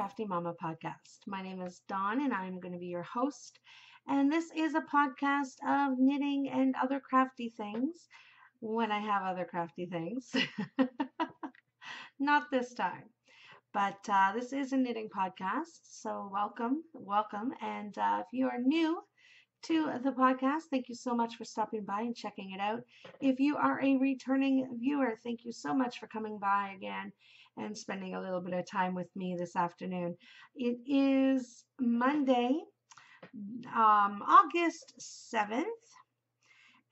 Crafty Momma podcast. My name is Dawn and I'm going to be your host. And this is a podcast of knitting and other crafty things when I have other crafty things. Not this time, but this is a knitting podcast. So welcome. And if you are new to the podcast, thank you so much for stopping by and checking it out. If you are a returning viewer, thank you so much for coming by again and spending a little bit of time with me this afternoon. It is Monday, August 7th,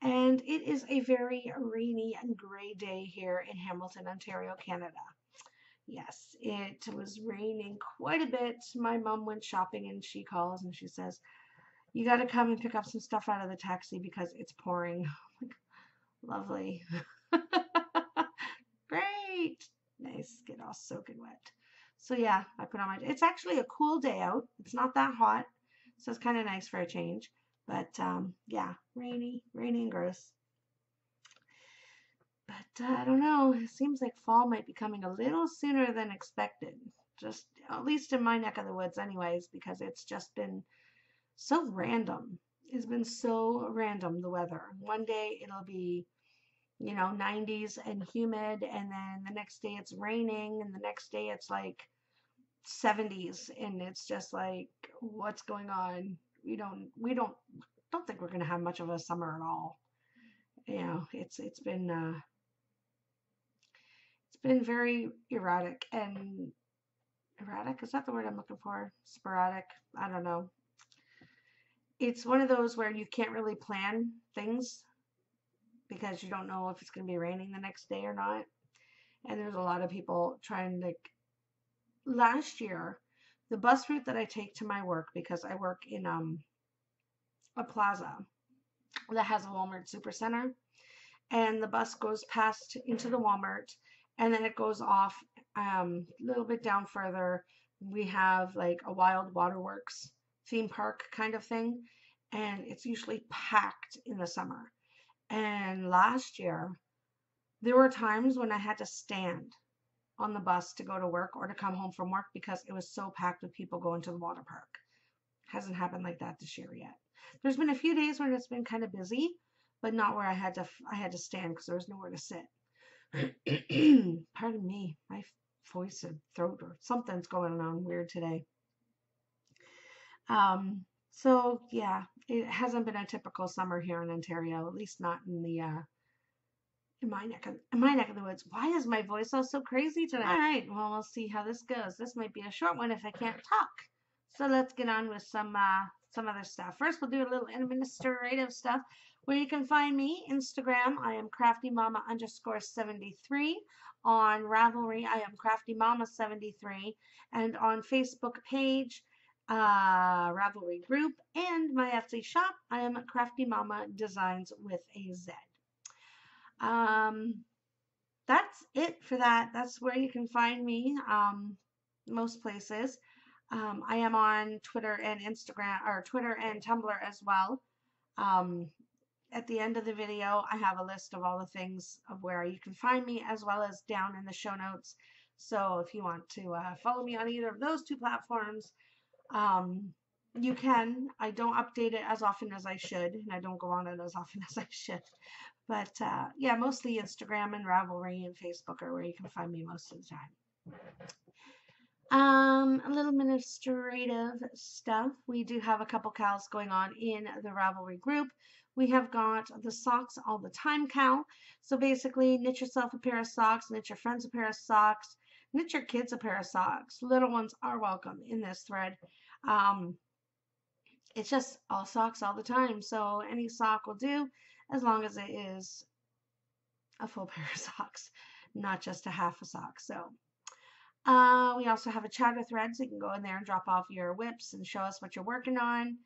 and it is a very rainy and gray day here in Hamilton, Ontario, Canada. Yes, it was raining quite a bit. My mom went shopping and she calls and she says, "You got to come and pick up some stuff out of the taxi because it's pouring." Like, lovely. Great. Nice. Get all soaking wet. So yeah, I put on my, it's actually a cool day out. It's not that hot. So it's kind of nice for a change. But yeah, rainy and gross. But I don't know. It seems like fall might be coming a little sooner than expected. Just at least in my neck of the woods anyways, because it's just been so random. It's been so random, the weather. One day it'll be, 90s and humid, and then the next day it's raining, and the next day it's like 70s, and it's just like, what's going on? We don't think we're gonna have much of a summer at all. It's been very erratic. And erratic, is that the word I'm looking for? Sporadic, I don't know. It's one of those where you can't really plan things because you don't know if it's going to be raining the next day or not. And there's a lot of people trying to, last year, the bus route that I take to my work, because I work in a plaza that has a Walmart Supercenter, and the bus goes past into the Walmart, and then it goes off a little bit down further. We have like a Wild Waterworks theme park kind of thing, and it's usually packed in the summer. And last year, there were times when I had to stand on the bus to go to work or to come home from work because it was so packed with people going to the water park. Hasn't happened like that this year yet. There's been a few days when it's been kind of busy, but not where I had to stand because there was nowhere to sit. Pardon me, my voice and throat or something's going on weird today. So yeah, it hasn't been a typical summer here in Ontario, at least not in the in my neck of the woods. Why is my voice all so crazy today? All right, well, we'll see how this goes. This might be a short one if I can't talk. So let's get on with some other stuff. First, we'll do a little administrative stuff. Where you can find me, Instagram, I am CraftyMomma_73. On Ravelry, I am CraftyMomma73. And on Facebook page, Ravelry group, and my Etsy shop, I am Crafty Momma Designz with a Z. That's it for that. That's where you can find me, most places. I am on Twitter and Instagram, or Twitter and Tumblr as well. At the end of the video, I have a list of all the things of where you can find me, as well as down in the show notes. So if you want to follow me on either of those two platforms, you can. I don't update it as often as I should, and I don't go on it as often as I should. But yeah, mostly Instagram and Ravelry and Facebook are where you can find me most of the time. A little administrative stuff. We do have a couple KALs going on in the Ravelry group. We have got the socks All the Time KAL. So basically, knit yourself a pair of socks, knit your friends a pair of socks, knit your kids a pair of socks. Little ones are welcome in this thread. It's just all socks all the time. So any sock will do as long as it is a full pair of socks, not just a half a sock. So we also have a chatter thread, so you can go in there and drop off your whips and show us what you're working on.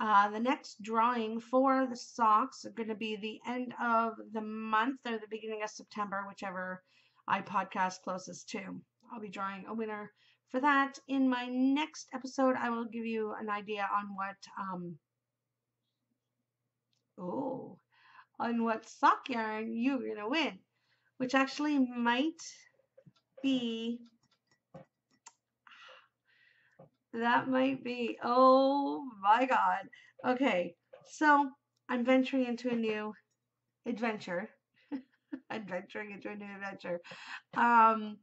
The next drawing for the socks are going to be the end of the month or the beginning of September, whichever I podcast closest to. I'll be drawing a winner for that. In my next episode, I will give you an idea on what sock yarn you're going to win, which actually might be That might be. Oh my God. Okay, so I'm venturing into a new adventure. I'm venturing into a new adventure. Um,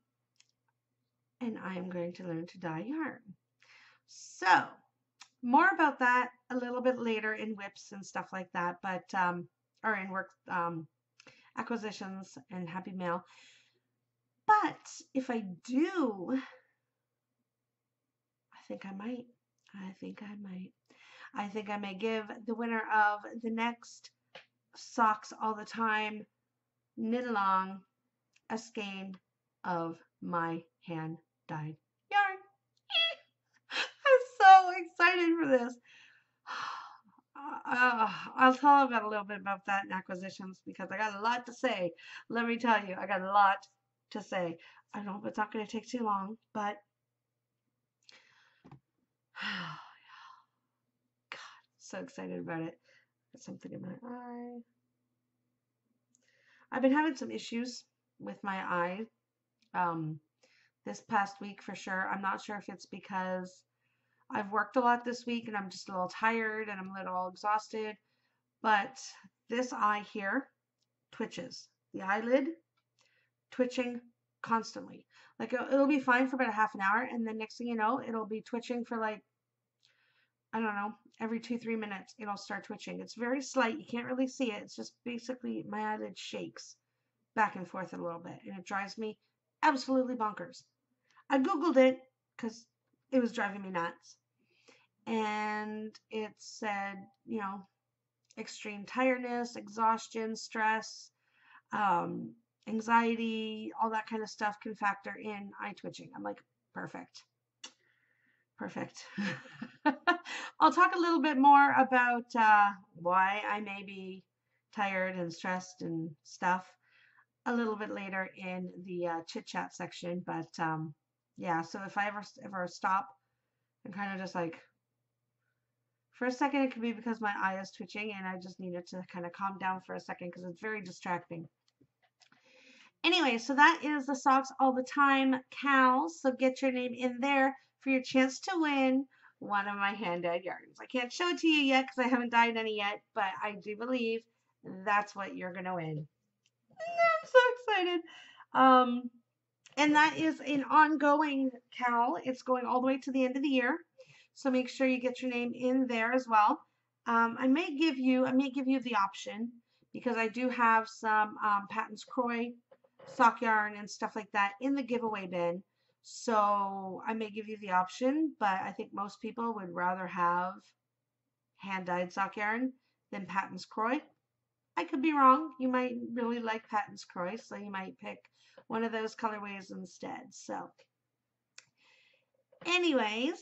and I am going to learn to dye yarn. So, more about that a little bit later in whips and stuff like that, but or in work acquisitions and happy mail. But if I do, I think I might. I think I might. I think I may give the winner of the next Socks All the Time knit along a skein of my hand dyed yarn. I'm so excited for this. I'll tell about a little bit about that in acquisitions because I got a lot to say. Let me tell you, I got a lot to say. I don't know if it's not going to take too long, but God, so excited about it. Got something in my eye. I've been having some issues with my eye this past week for sure. I'm not sure if it's because I've worked a lot this week and I'm just a little tired and I'm a little exhausted, but this eye here twitches. The eyelid twitching constantly. Like it'll be fine for about a half an hour, and then next thing you know, it'll be twitching for like, I don't know, every 2-3 minutes it'll start twitching. It's very slight. You can't really see it. It's just basically my eyelid shakes back and forth a little bit, and it drives me absolutely bonkers. I Googled it because it was driving me nuts. And it said, you know, extreme tiredness, exhaustion, stress, um, anxiety, all that kind of stuff can factor in eye twitching. I'm like, perfect. Perfect. I'll talk a little bit more about why I may be tired and stressed and stuff a little bit later in the chit chat section. But yeah, so if I ever stop and kind of just like, for a second, it could be because my eye is twitching and I just needed to kind of calm down for a second because it's very distracting. Anyway, so that is the Socks All the Time KAL. So get your name in there for your chance to win one of my hand-dyed yarns. I can't show it to you yet because I haven't dyed any yet, but I do believe that's what you're going to win. I'm so excited. And that is an ongoing KAL. It's going all the way to the end of the year. So make sure you get your name in there as well. I may give you the option because I do have some Patton's Croy sock yarn and stuff like that in the giveaway bin. So I may give you the option, but I think most people would rather have hand-dyed sock yarn than Patton's Croy. I could be wrong. You might really like Patton's Croy, so you might pick one of those colorways instead. So anyways,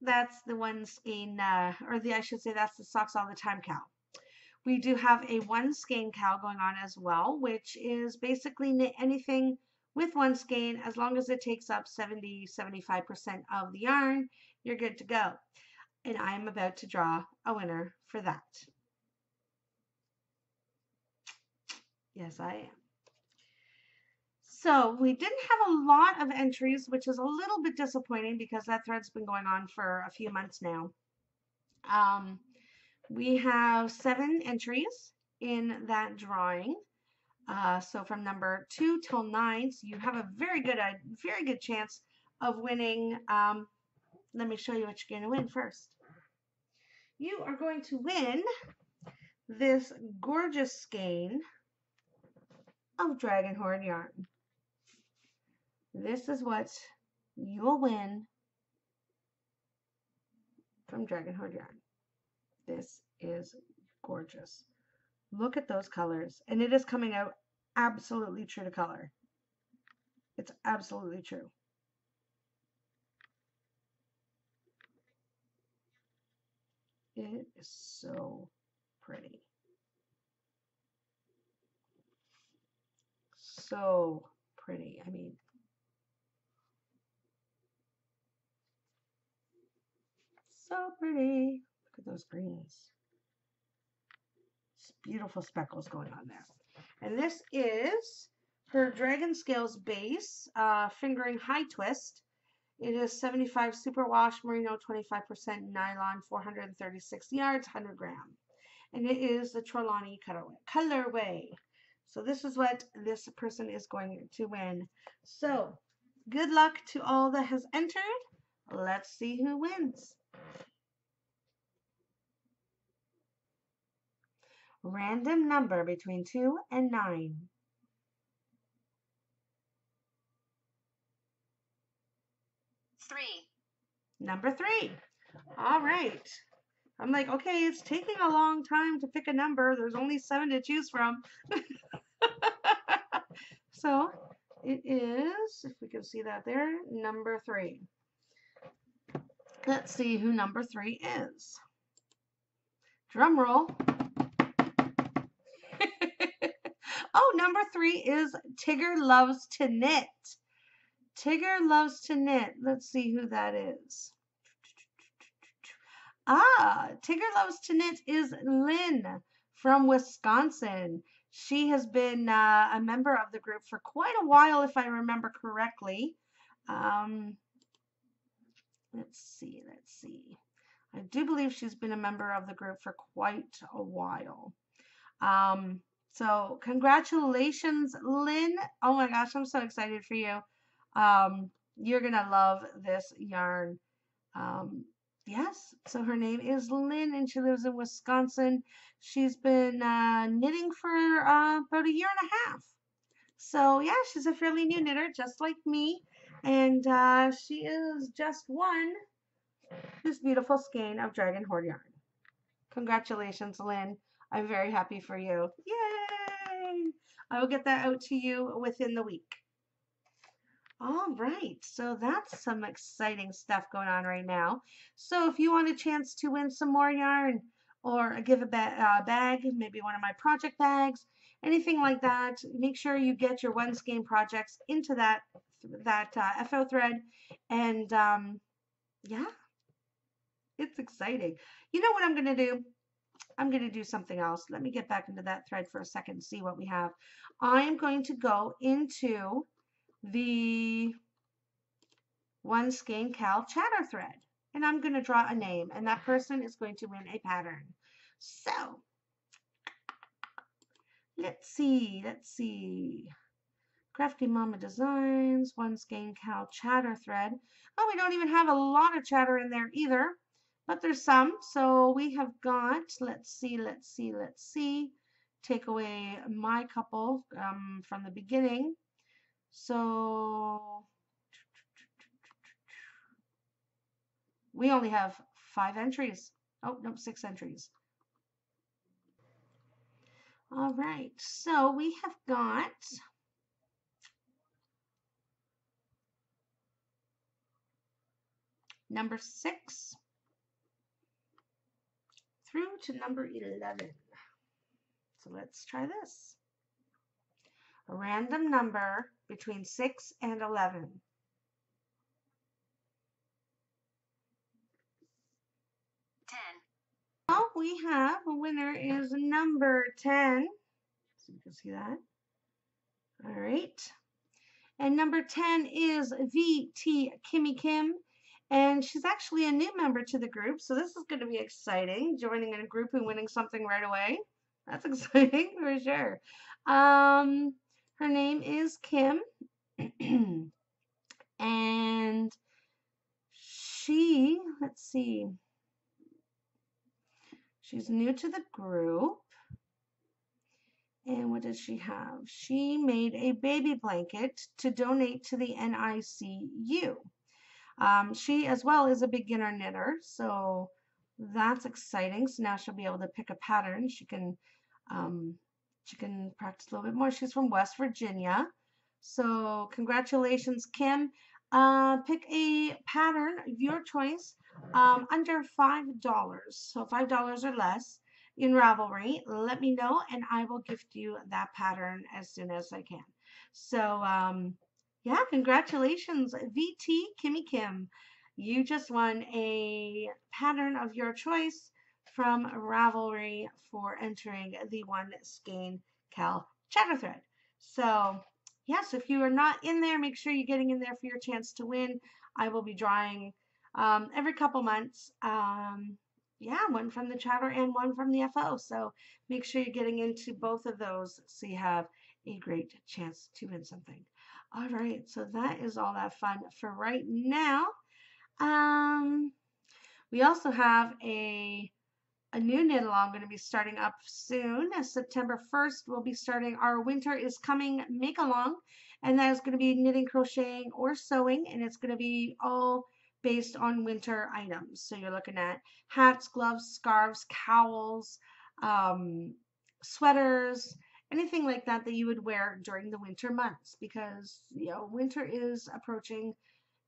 that's the one skein, I should say that's the Socks All the Time KAL. We do have a one skein KAL going on as well, which is basically knit anything with one skein. As long as it takes up 70-75% of the yarn, you're good to go. And I'm about to draw a winner for that. Yes, I am. So we didn't have a lot of entries, which is a little bit disappointing because that thread's been going on for a few months now. We have 7 entries in that drawing. So from number 2 till 9, so you have a very good chance of winning. Let me show you what you're going to win first. You are going to win this gorgeous skein of Dragon Horde yarn. This is what you will win from Dragon Horde yarn. This is gorgeous. Look at those colors. And it is coming out absolutely true to color. It's absolutely true. It is so pretty. So pretty. I mean, so pretty. Look at those greens. It's beautiful speckles going on there. And this is her Dragon Scales base, fingering high twist. It is 75 superwash merino, 25% nylon, 436 yards, 100 gram. And it is the Trelawney colorway. So this is what this person is going to win. So good luck to all that has entered. Let's see who wins. Random number between 2 and 9. 3. Number 3. All right. I'm like, okay, it's taking a long time to pick a number. There's only 7 to choose from. So it is, if we can see that there, number 3. Let's see who number 3 is. Drum roll. Oh, number 3 is Tigger Loves to Knit. Tigger Loves to Knit. Let's see who that is. Ah, Tigger Loves to Knit is Lynne from Wisconsin. She has been a member of the group for quite a while, if I remember correctly. Let's see. I do believe she's been a member of the group for quite a while. So congratulations, Lynne. Oh my gosh, I'm so excited for you. You're gonna love this yarn. Yes, so her name is Lynne and she lives in Wisconsin. She's been knitting for about a year and a half. So yeah, she's a fairly new knitter, just like me. And she is just won this beautiful skein of Dragon Horde yarn. Congratulations, Lynne. I'm very happy for you. Yay! I will get that out to you within the week. All right, so that's some exciting stuff going on right now. So if you want a chance to win some more yarn or give a bag, maybe one of my project bags, anything like that, make sure you get your one skein projects into that FO thread. And yeah, it's exciting. You know what I'm going to do? I'm going to do something else. Let me get back into that thread for a second and see what we have. I'm going to go into the one Skein KAL chatter thread, and I'm going to draw a name, and that person is going to win a pattern. So let's see. Crafty Momma Designs, one Skein KAL chatter thread. Oh, we don't even have a lot of chatter in there either, but there's some. So we have got, let's see. Take away my couple from the beginning. So we only have 5 entries. Oh, no, 6 entries. All right, so we have got number 6 through to number 11. So let's try this. A random number between 6 and 11. 10. Oh, we have a winner is number 10. So you can see that. All right. And number 10 is VT Kimmy Kim. And she's actually a new member to the group. So this is going to be exciting. Joining in a group and winning something right away. That's exciting for sure. Her name is Kim. And she, let's see. She's new to the group. And what does she have? She made a baby blanket to donate to the NICU. She as well is a beginner knitter, so that's exciting. So now she'll be able to pick a pattern. She can practice a little bit more. She's from West Virginia. So congratulations, Kim. Pick a pattern of your choice under $5. So $5 or less in Ravelry. Let me know and I will gift you that pattern as soon as I can. So yeah, congratulations, VT Kimmy Kim. You just won a pattern of your choice from Ravelry for entering the one Skein KAL chatter thread. So yes, if you are not in there, make sure you're getting in there for your chance to win. I will be drawing every couple months. Yeah, one from the chatter and one from the FO. So make sure you're getting into both of those so you have a great chance to win something. All right, so that is all that fun for right now. We also have a new knit along going to be starting up soon. September 1st, we'll be starting our Winter is Coming make along, and that is going to be knitting, crocheting, or sewing, and it's going to be all based on winter items. So you're looking at hats, gloves, scarves, cowls, sweaters, anything like that that you would wear during the winter months, because winter is approaching.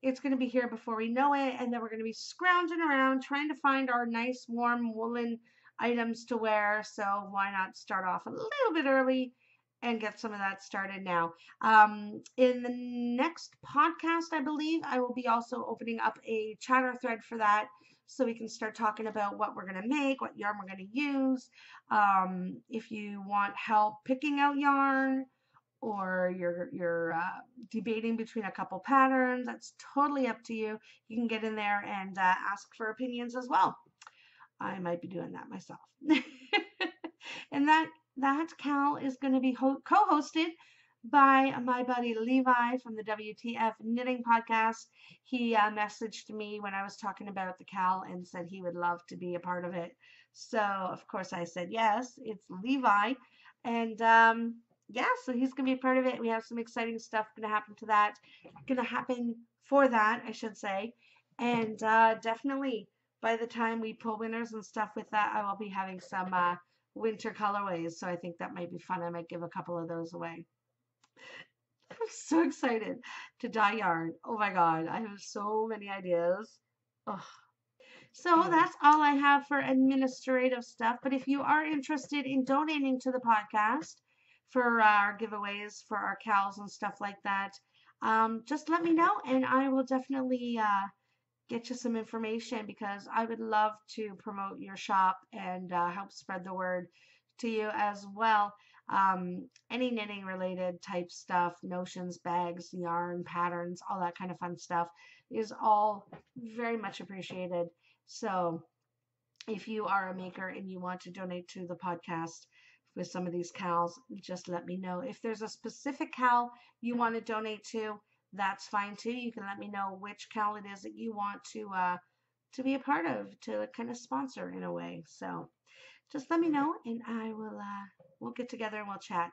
It's going to be here before we know it, and then we're going to be scrounging around trying to find our nice warm woolen items to wear. So why not start off a little bit early and get some of that started now. In the next podcast, I believe, I will be also opening up a chatter thread for that, so we can start talking about what we're going to make, what yarn we're going to use. If you want help picking out yarn, or you're debating between a couple patterns, that's totally up to you. You can get in there and ask for opinions as well. I might be doing that myself. And that KAL is going to be co-hosted by my buddy Levi from the WTF Knitting Podcast. He messaged me when I was talking about the KAL and said he would love to be a part of it. So of course I said yes. It's Levi, and yeah, so he's gonna be a part of it. We have some exciting stuff gonna happen for that, I should say. And definitely by the time we pull winners and stuff with that, I will be having some winter colorways. So I think that might be fun. I might give a couple of those away. I'm so excited to dye yarn. Oh my god, I have so many ideas. Ugh. So that's all I have for administrative stuff. But if you are interested in donating to the podcast for our giveaways, for our KALs and stuff like that, just let me know, and I will definitely get you some information, because I would love to promote your shop and help spread the word to you as well. Any knitting related type stuff, notions, bags, yarn, patterns, all that kind of fun stuff is all very much appreciated. So if you are a maker and you want to donate to the podcast with some of these KALs, just let me know. If there's a specific KAL you want to donate to, that's fine too. You can let me know which KAL it is that you want to be a part of, to kind of sponsor in a way. So just let me know, and I will we'll get together and we'll chat.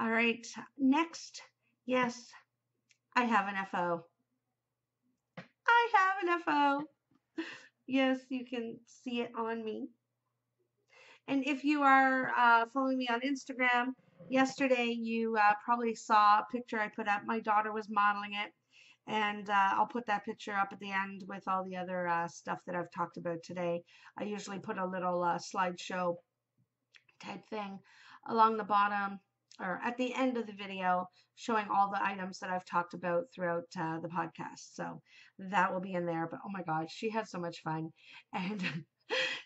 All right, next, yes, I have an FO. I have an FO. Yes, you can see it on me. And if you are following me on Instagram, yesterday you probably saw a picture I put up. My daughter was modeling it, and I'll put that picture up at the end with all the other stuff that I've talked about today. I usually put a little slideshow type thing along the bottom or at the end of the video, showing all the items that I've talked about throughout the podcast. So that will be in there. But oh my God, she had so much fun. And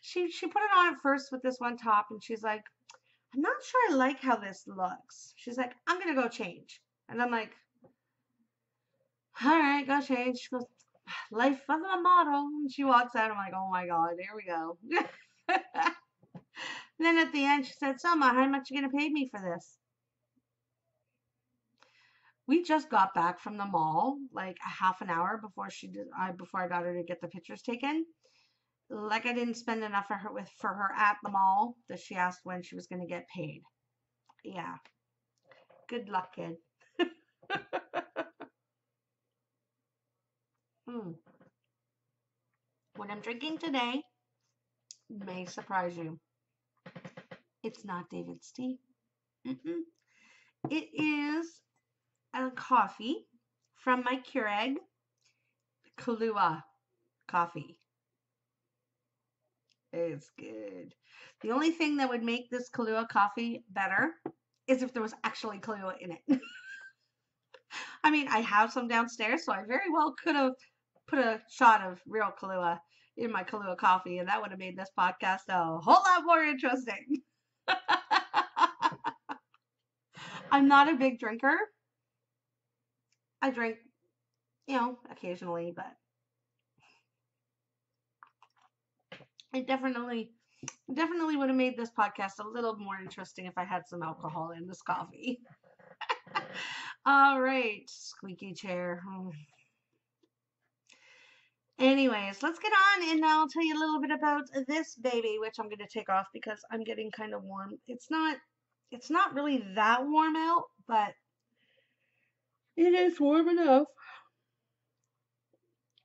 she put it on at first with this one top, and she's like, I'm not sure I like how this looks. She's like, I'm going to go change. And I'm like, all right, go change. She goes, life of a model. And she walks out. I'm like, oh my God, here we go. And then at the end, she said, Selma, how much are you going to pay me for this? We just got back from the mall like a half an hour before before I got her to get the pictures taken. Like, I didn't spend enough for her at the mall that she asked when she was going to get paid. Yeah. Good luck, kid. What I'm drinking today may surprise you. It's not David's tea. It is a coffee from my Keurig, Kahlua coffee. It's good. The only thing that would make this Kahlua coffee better is if there was actually Kahlua in it. I mean, I have some downstairs, so I very well could have put a shot of real Kahlua in my Kahlua coffee, and that would have made this podcast a whole lot more interesting. I'm not a big drinker. I drink you know, occasionally, but it definitely would have made this podcast a little more interesting if I had some alcohol in this coffee. All right, squeaky chair. Anyways, let's get on and I'll tell you a little bit about this baby, which I'm going to take off because I'm getting kind of warm. It's not really that warm out, but it is warm enough.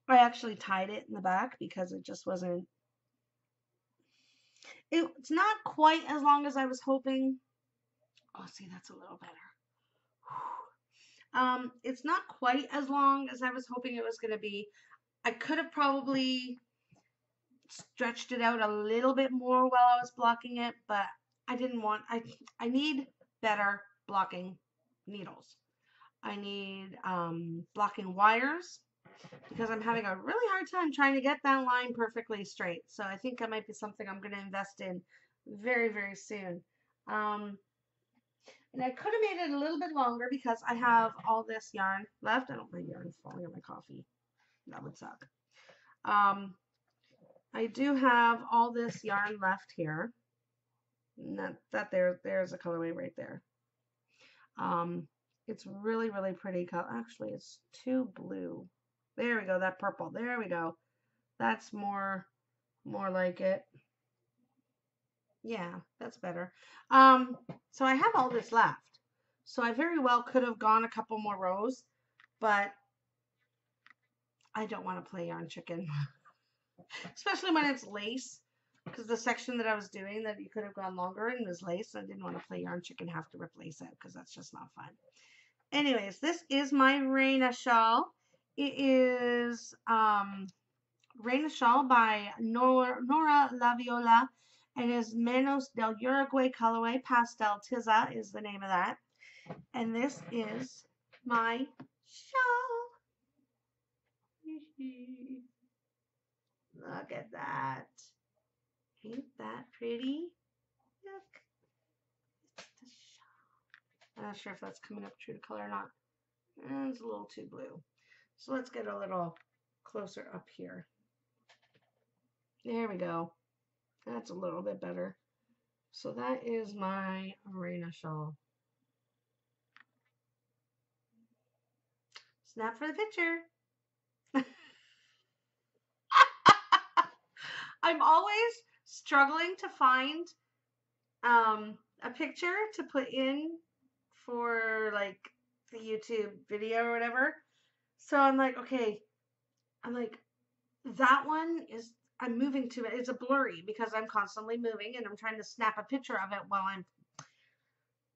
I actually tied it in the back because it just wasn't, it's not quite as long as I was hoping. Oh, see, that's a little better. It's not quite as long as I was hoping it was going to be. I could have probably stretched it out a little bit more while I was blocking it, but I didn't want, I need better blocking needles. I need blocking wires because I'm having a really hard time trying to get that line perfectly straight. So I think that might be something I'm going to invest in very, very soon. And I could have made it a little bit longer because I have all this yarn left. I don't want yarn falling on my coffee. That would suck. I do have all this yarn left here. There's a colorway right there. It's really, really pretty color. Actually, it's too blue. There we go. That purple. There we go. That's more like it. Yeah, that's better. So I have all this left. So I very well could have gone a couple more rows, but I don't want to play yarn chicken, especially when it's lace, because the section that I was doing that you could have gone longer in was lace. I didn't want to play yarn chicken, have to replace it because that's just not fun. Anyways, this is my Reyna shawl. It is Reyna shawl by Noora Laviola, and is Manos del Uruguay Colourway Pastel. Tiza is the name of that. And this is my shawl. Look at that. Ain't that pretty? Look. It's the shawl. I'm not sure if that's coming up true to color or not. It's a little too blue. So let's get a little closer up here. There we go. That's a little bit better. So that is my Reyna shawl. Snap for the picture. I'm always struggling to find a picture to put in for like the YouTube video or whatever. So I'm like, okay, that one is, I'm moving to it. It's a blurry because I'm constantly moving and I'm trying to snap a picture of it while I'm,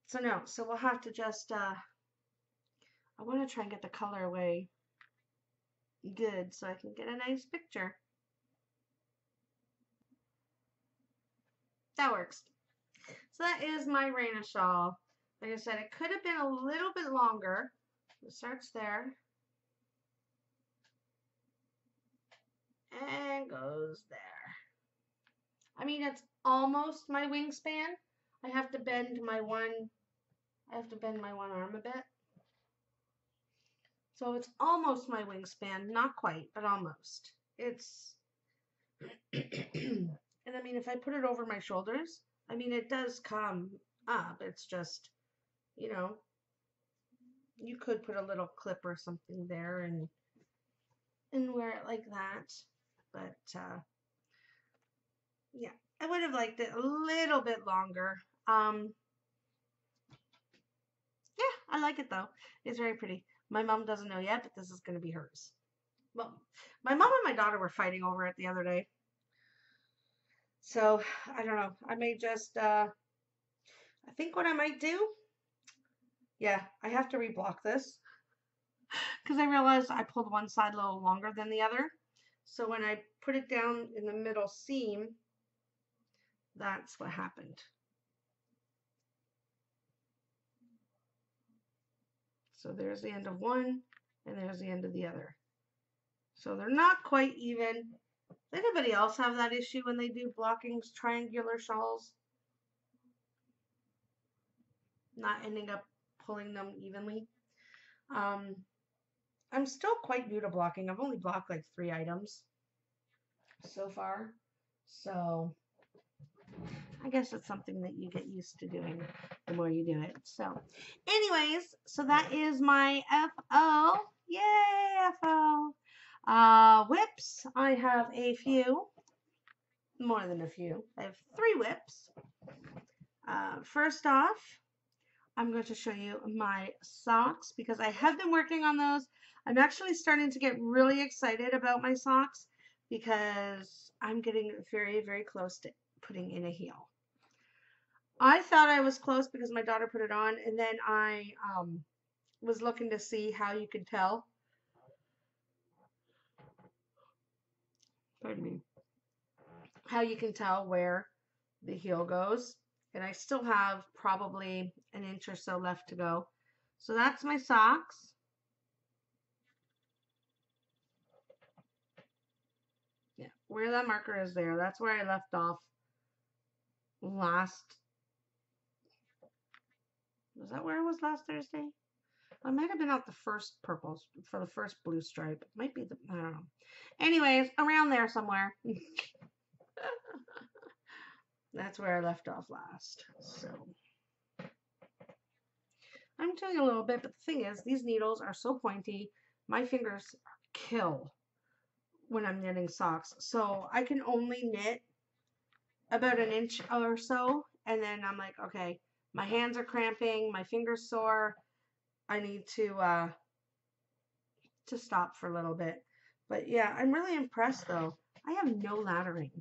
so no, so we'll have to just, I want to try and get the colorway good so I can get a nice picture. That works. So that is my Reyna shawl. Like I said, it could have been a little bit longer. It starts there and goes there. I mean, it's almost my wingspan. I have to bend my one arm a bit. So it's almost my wingspan, not quite, but almost. It's, and I mean, if I put it over my shoulders, I mean, it does come up. It's just, you know, you could put a little clip or something there and wear it like that. But, yeah, I would have liked it a little bit longer. Yeah, I like it though. It's very pretty. My mom doesn't know yet, but this is going to be hers. Well, my mom and my daughter were fighting over it the other day. So, I don't know. I may just, I think what I might do, yeah, I have to reblock this because I realized I pulled one side a little longer than the other. So when I put it down in the middle seam, that's what happened. So there's the end of one and there's the end of the other. So they're not quite even. Does anybody else have that issue when they do blockings, triangular shawls? Not ending up pulling them evenly. I'm still quite new to blocking. I've only blocked like 3 items so far. So I guess it's something that you get used to doing the more you do it. So anyways, so that is my FO. Yay, FO. Whips. I have a few. More than a few. I have 3 whips. First off, I'm going to show you my socks because I have been working on those. I'm actually starting to get really excited about my socks because I'm getting very, very close to putting in a heel. I thought I was close because my daughter put it on, and then I was looking to see how you could tell. Pardon me. How you can tell where the heel goes. And I still have probably an inch or so left to go. So that's my socks. Yeah, where that marker is there, that's where I left off last. Was that where it was last Thursday? I might have been out the first purples for the first blue stripe. It might be the, I don't know. Anyways, around there somewhere. That's where I left off last. So I'm doing a little bit, but the thing is, these needles are so pointy, my fingers kill when I'm knitting socks. So I can only knit about an inch or so, and then I'm like, okay, my hands are cramping, my fingers sore. I need to stop for a little bit. But yeah, I'm really impressed though. I have no laddering.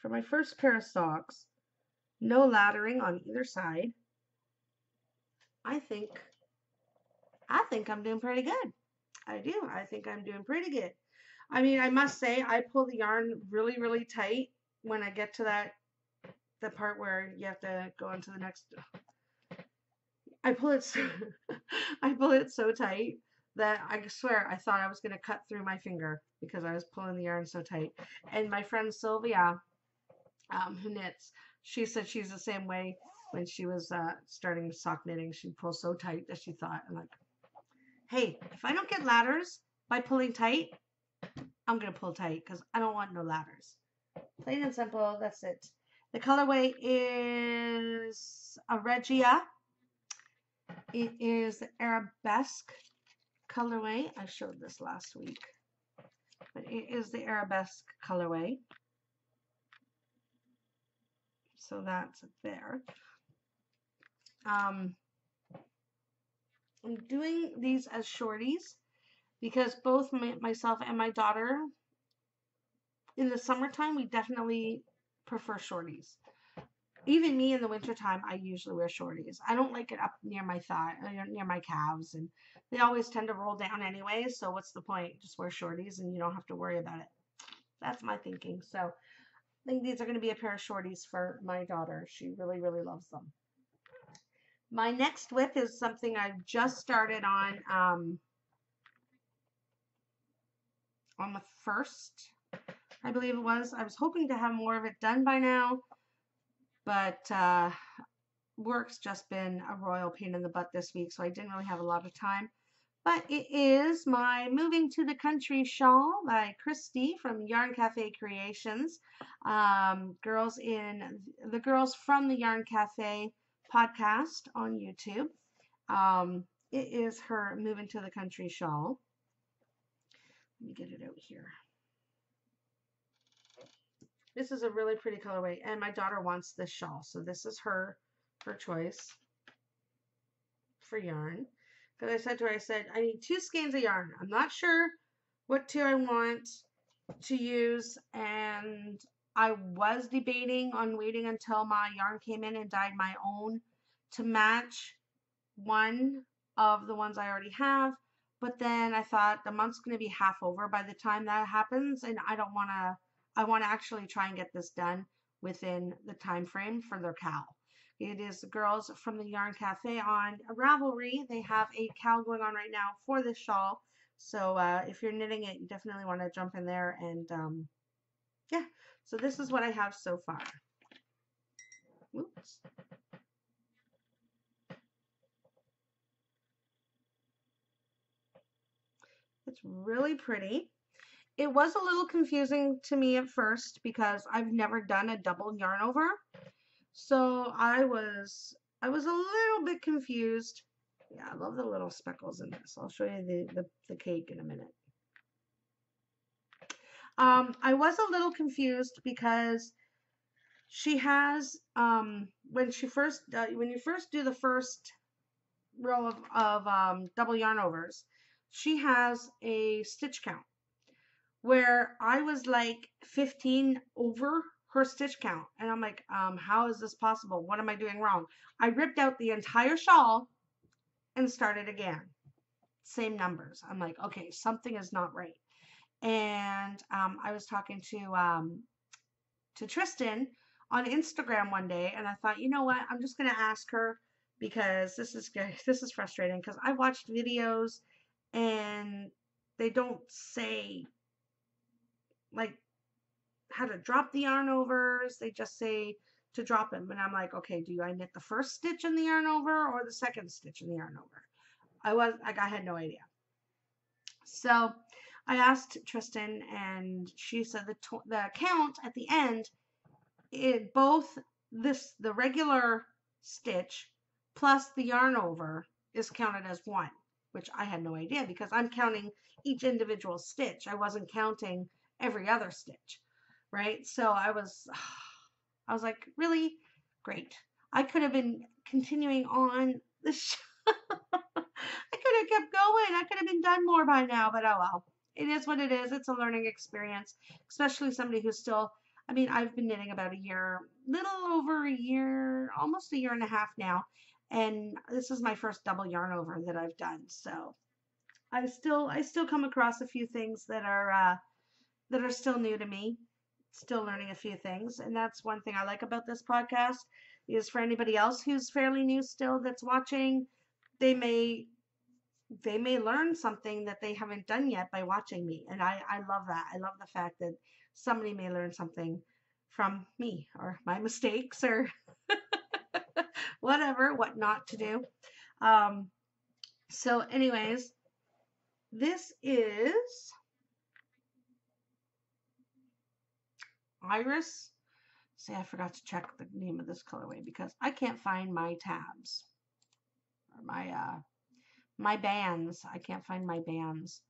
For my first pair of socks, no laddering on either side. I think I'm doing pretty good. I do. I think I'm doing pretty good. I mean, I must say, I pull the yarn really, really tight when I get to the part where you have to go into the next. I pull it so, I pull it so tight that I swear I thought I was going to cut through my finger because I was pulling the yarn so tight. And my friend Sylvia, who knits, she said she's the same way when she was starting sock knitting. She'd pull so tight that she thought, I'm like, hey, if I don't get ladders by pulling tight, I'm going to pull tight because I don't want no ladders. Plain and simple, that's it. The colorway is a Regia. It is the Arabesque colorway. I showed this last week. But it is the Arabesque colorway. So that's there. I'm doing these as shorties because both myself and my daughter, in the summertime, we definitely prefer shorties. Even me in the wintertime, I usually wear shorties. I don't like it up near my thigh, near my calves, and they always tend to roll down anyway, so what's the point? Just wear shorties and you don't have to worry about it. That's my thinking. So I think these are going to be a pair of shorties for my daughter. She really, really loves them. My next whip is something I've just started on the 1st, I believe it was. I was hoping to have more of it done by now, but work's just been a royal pain in the butt this week, so I didn't really have a lot of time. But it is my Moving to the Country shawl by Christy from Yarn Cafe Creations. Girls from the Yarn Cafe podcast on YouTube. It is her Moving to the Country shawl. Let me get it out here. This is a really pretty colorway, and my daughter wants this shawl, so this is her choice for yarn. Because I said to her, I need 2 skeins of yarn. I'm not sure what 2 I want to use, and I was debating on waiting until my yarn came in and dyed my own to match one of the ones I already have. But then I thought the month's going to be half over by the time that happens, and I don't want to. I want to actually try and get this done within the time frame for their KAL. It is the girls from the Yarn Cafe on Ravelry. They have a KAL going on right now for this shawl. So if you're knitting it, you definitely want to jump in there. And yeah, so this is what I have so far. Oops. It's really pretty. It was a little confusing to me at first because I've never done a double yarn over. So I was a little bit confused. Yeah, I love the little speckles in this. I'll show you the cake in a minute. I was a little confused because she has when you first do the first row of double yarn overs, she has a stitch count where I was like 15 over her stitch count, and I'm like, how is this possible? What am I doing wrong? I ripped out the entire shawl and started again. Same numbers. I'm like, okay, something is not right. And I was talking to Tristan on Instagram one day, and I thought, you know what? I'm just gonna ask her because this is good. This is frustrating because I watched videos and they don't say like how to drop the yarn overs. They just say to drop them, and I'm like, okay, do I knit the first stitch in the yarn over or the second stitch in the yarn over? I had no idea. So I asked Tristan, and she said the count at the end, both the regular stitch plus the yarn over is counted as one, which I had no idea because I'm counting each individual stitch. I wasn't counting every other stitch, right? So I was like, really great. I could have been continuing on the show. I could have kept going. I could have been done more by now, but oh well. It is what it is. It's a learning experience, especially somebody who's still, I mean, I've been knitting about a year, little over a year, almost a year and a half now. And this is my first double yarn over that I've done. So I still come across a few things that are still new to me, still learning a few things. And that's one thing I like about this podcast is for anybody else who's fairly new still that's watching, they may learn something that they haven't done yet by watching me. And I love that. I love the fact that somebody may learn something from me or my mistakes or whatever, what not to do. So anyways, this is Iris. See, I forgot to check the name of this colorway because I can't find my tabs or my bands. I can't find my bands.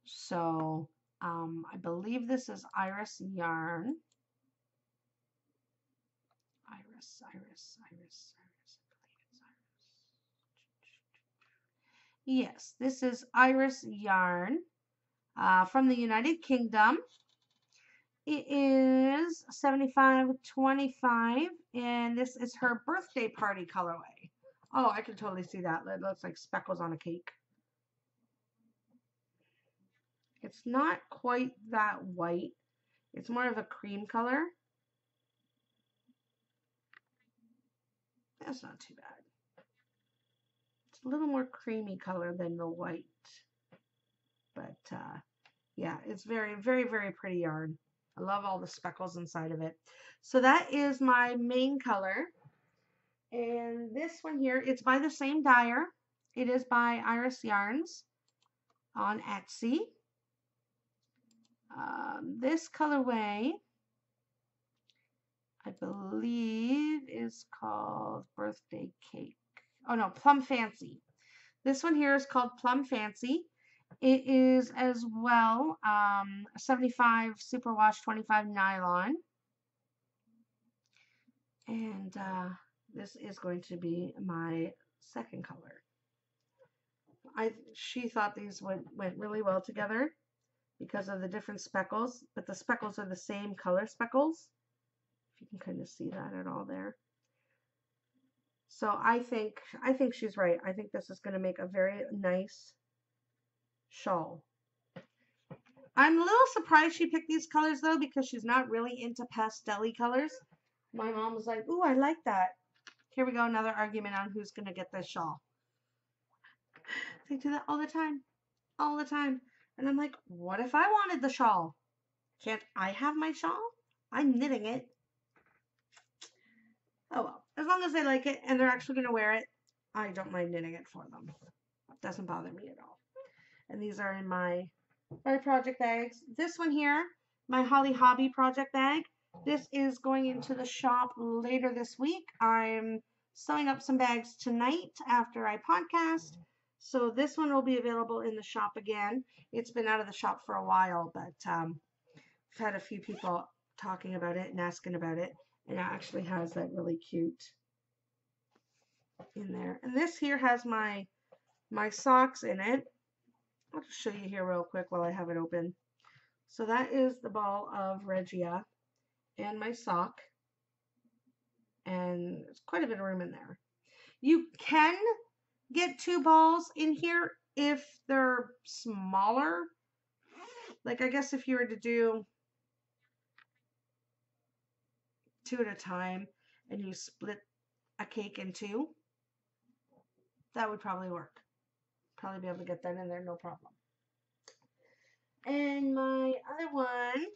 So I believe this is Iris yarn. Iris. I believe it's Iris. Yes, this is Iris yarn from the United Kingdom. It is 75.25, and this is her birthday party colorway. Oh, I can totally see that. It looks like speckles on a cake. It's not quite that white. It's more of a cream color. That's not too bad. It's a little more creamy color than the white. But yeah, it's very, very, very pretty yarn. I love all the speckles inside of it. So that is my main color. And this one here, it's by the same dyer. It is by Iris Yarns on Etsy. This colorway, I believe, is called Birthday Cake. Oh no, Plum Fancy. This one here is called Plum Fancy. It is as well 75 superwash, 25 nylon. And this is going to be my second color. She thought these went really well together because of the different speckles, but the speckles are the same color speckles. If you can kind of see that at all there. So I think she's right. I think this is going to make a very nice shawl. I'm a little surprised she picked these colors though because she's not really into pastel-y colors. My mom was like, "Ooh, I like that." Here we go, another argument on who's going to get this shawl. They do that all the time. All the time. And I'm like, what if I wanted the shawl? Can't I have my shawl? I'm knitting it. Oh well. As long as they like it and they're actually going to wear it, I don't mind knitting it for them. It doesn't bother me at all. And these are in my my project bags. This one here, my Holly Hobby project bag. This is going into the shop later this week. I'm sewing up some bags tonight after I podcast. So this one will be available in the shop again. It's been out of the shop for a while, but I've had a few people talking about it and asking about it. And it actually has that really cute in there. And this here has my socks in it. I'll just show you here real quick while I have it open. So that is the ball of Regia and my sock. And there's quite a bit of room in there. You can get 2 balls in here if they're smaller. Like I guess if you were to do 2 at a time and you split a cake in 2, that would probably work. Probably be able to get that in there, no problem. And my other one,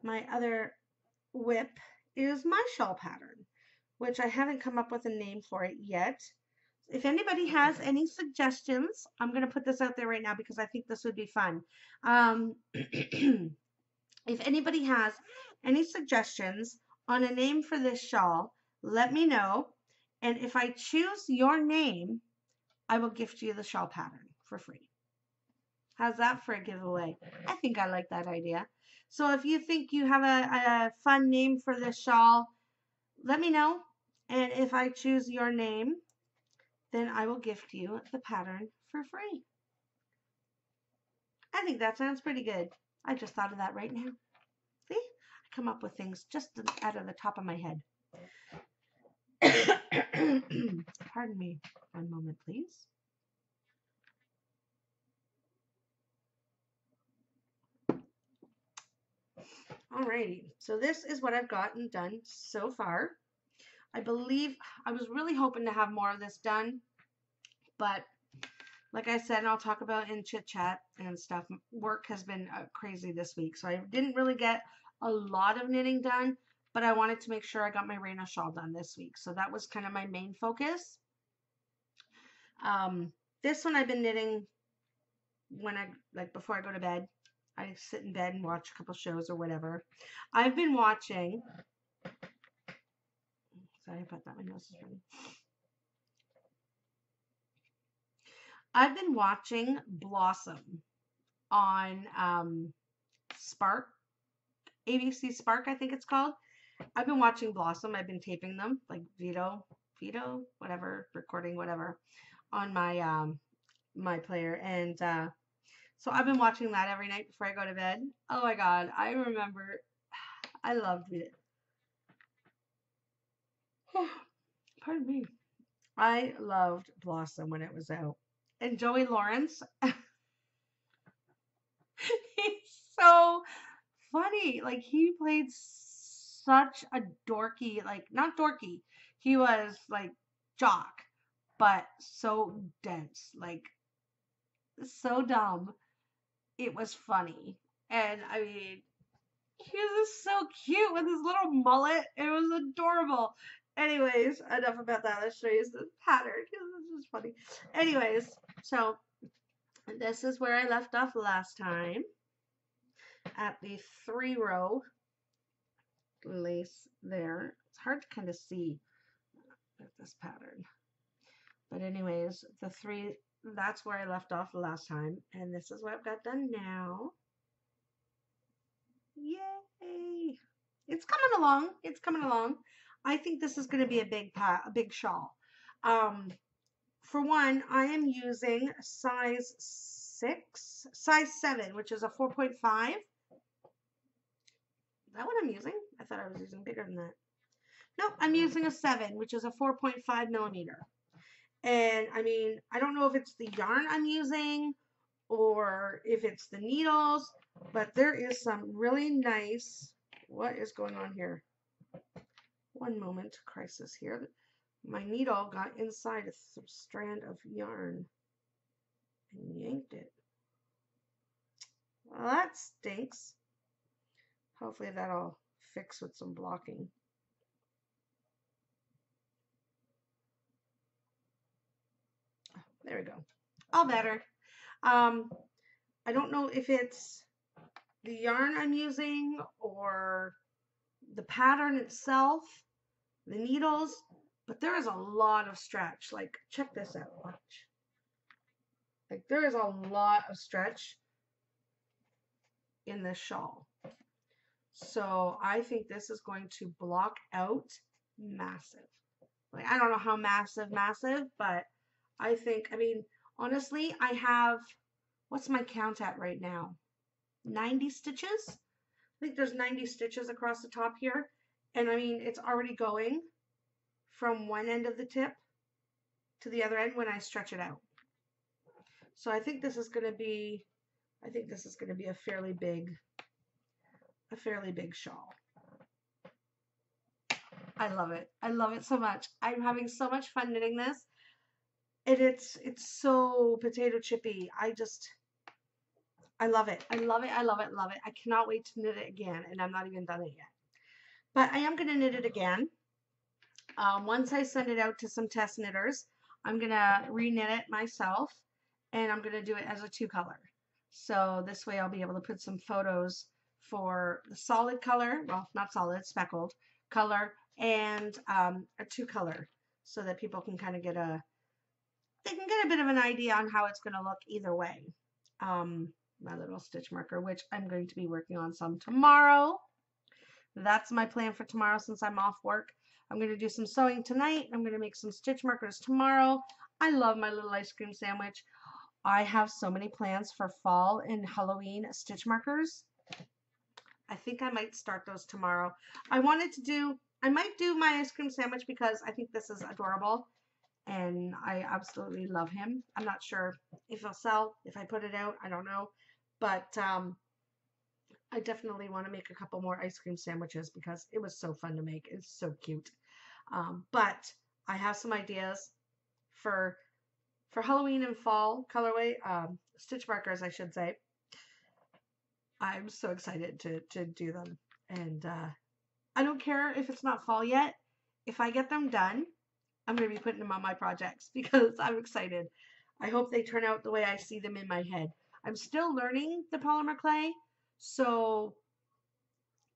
my other whip is my shawl pattern, which I haven't come up with a name for it yet. If anybody has any suggestions, I'm going to put this out there right now because I think this would be fun. If anybody has any suggestions on a name for this shawl, let me know. And if I choose your name, I will gift you the shawl pattern for free. How's that for a giveaway? I think I like that idea. So if you think you have a fun name for this shawl, let me know. And if I choose your name, then I will gift you the pattern for free. I think that sounds pretty good. I just thought of that right now. See? I come up with things just out of the top of my head. Pardon me. One moment, please. Alrighty, so this is what I've gotten done so far. I believe I was really hoping to have more of this done, but like I said, and I'll talk about in chit chat and stuff, work has been crazy this week, so I didn't really get a lot of knitting done, but I wanted to make sure I got my Reyna shawl done this week, so that was kind of my main focus. This one I've been knitting when before I go to bed. I sit in bed and watch a couple shows or whatever. I've been watching. Sorry about that. My nose is running. I've been watching Blossom on Spark, ABC Spark, I think it's called. I've been watching Blossom. I've been taping them, like Vito, whatever, recording, whatever, on my my player, and so I've been watching that every night before I go to bed. Oh my God, I remember, I loved it. Pardon me. I loved Blossom when it was out. And Joey Lawrence, he's so funny. Like, he played such a dorky, like, not dorky, he was like jock, but so dense, like, so dumb. It was funny. And I mean, he was just so cute with his little mullet. It was adorable. Anyways, enough about that. Let's show you the pattern because this is funny. Anyways, so this is where I left off last time at the 3-row lace there. It's hard to kind of see with this pattern. But anyways, that's where I left off last time. And this is what I've got done now. Yay! It's coming along. It's coming along. I think this is going to be a big shawl. For one, I am using size 7, which is a 4.5. Is that what I'm using? I thought I was using bigger than that. No, I'm using a 7, which is a 4.5 millimeter. And I mean, I don't know if it's the yarn I'm using or if it's the needles, but there is some really nice, what is going on here? One moment, crisis here. My needle got inside a strand of yarn and yanked it. Well, that stinks. Hopefully that'll fix with some blocking. Oh, there we go. all better. I don't know if it's the yarn I'm using or the pattern itself, the needles, but there is a lot of stretch. Like, check this out, watch. Like, there is a lot of stretch in this shawl. So I think this is going to block out massive. Like, I don't know how massive, but I think, I mean, honestly, I have, what's my count at right now? 90 stitches? I think there's 90 stitches across the top here. And I mean, it's already going from one end of the tip to the other end when I stretch it out. So I think this is going to be, a fairly big shawl. I love it. I love it so much. I'm having so much fun knitting this. And it's so potato chippy. I love it. I love it. I love it. Love it. I cannot wait to knit it again. And I'm not even done it yet. But I am going to knit it again. Once I send it out to some test knitters, I'm going to re-knit it myself. And I'm going to do it as a 2-color. So this way I'll be able to put some photos for the solid color. Well, not solid, speckled color. And a 2-color. So that people can kind of get a bit of an idea on how it's going to look either way. My little stitch marker, which I'm going to be working on some tomorrow. That's my plan for tomorrow since I'm off work. I'm going to do some sewing tonight. I'm going to make some stitch markers tomorrow. I love my little ice cream sandwich. I have so many plans for fall and Halloween stitch markers. I think I might start those tomorrow. I might do my ice cream sandwich because I think this is adorable. And I absolutely love him. I'm not sure if he'll sell, if I put it out, I don't know. But I definitely want to make a couple more ice cream sandwiches because it was so fun to make. It's so cute. But I have some ideas for Halloween and fall colorway, stitch markers, I should say. I'm so excited to do them. And I don't care if it's not fall yet. If I get them done, I'm going to be putting them on my projects because I'm excited. I hope they turn out the way I see them in my head. I'm still learning the polymer clay, so,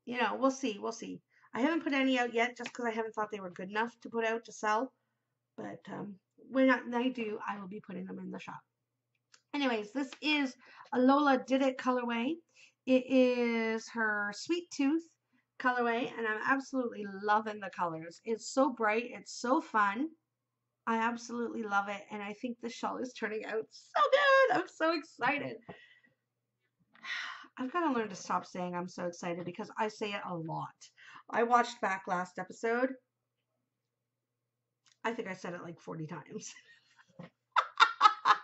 you know, we'll see. We'll see. I haven't put any out yet just because I haven't thought they were good enough to put out to sell. But when I do, I will be putting them in the shop. Anyways, this is a Lola Did It colorway. It is her Sweet Tooth colorway, and I'm absolutely loving the colors. It's so bright. It's so fun. I absolutely love it, and I think the shawl is turning out so good. I'm so excited. I've got to learn to stop saying I'm so excited because I say it a lot. I watched back last episode. I think I said it like 40 times.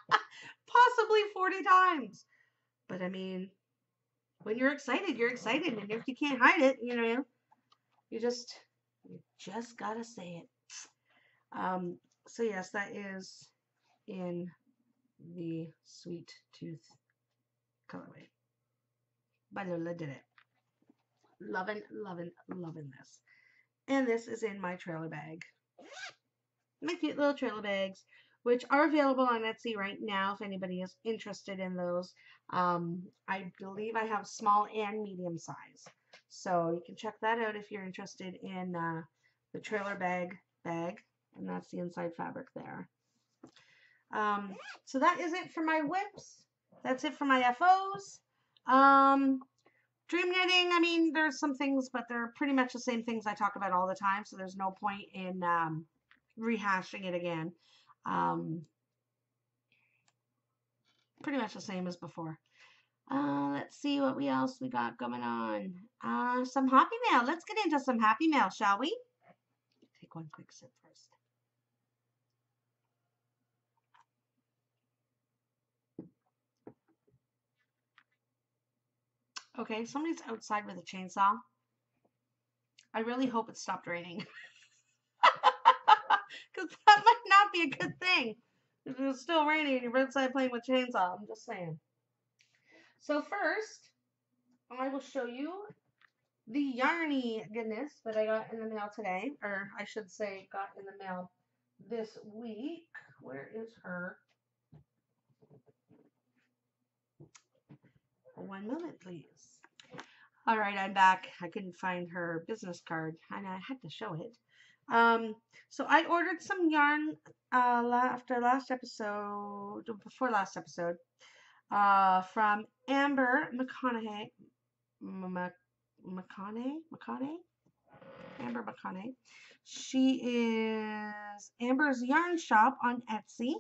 Possibly 40 times. But I mean, when you're excited, you're excited. And if you can't hide it, you know, you just gotta say it. So yes, that is in the Sweet Tooth colorway. By Lola Did It. Loving, loving, loving this. And this is in my trailer bag. My cute little trailer bags, which are available on Etsy right now if anybody is interested in those. I believe I have small and medium size. So you can check that out if you're interested in the trailer bag. And that's the inside fabric there. So that is it for my whips. That's it for my FOs. Dream knitting, I mean, there's some things, but they're pretty much the same things I talk about all the time, so there's no point in rehashing it again. Pretty much the same as before. Let's see what else we got going on. Some happy mail. Let's get into some happy mail, shall we? Take one quick sip first. Okay, somebody's outside with a chainsaw. I really hope it stopped raining. Because that might not be a good thing. If it's still raining and you're outside playing with chainsaw, I'm just saying. So first, I will show you the yarny goodness that I got in the mail today. Or I should say got in the mail this week. Where is her One moment, please. All right, I'm back. I couldn't find her business card, and I had to show it. So I ordered some yarn after last episode, before last episode, from Amber McConaughey, McConaughey, Amber McConaughey. She is Amber's Yarn Shop on Etsy,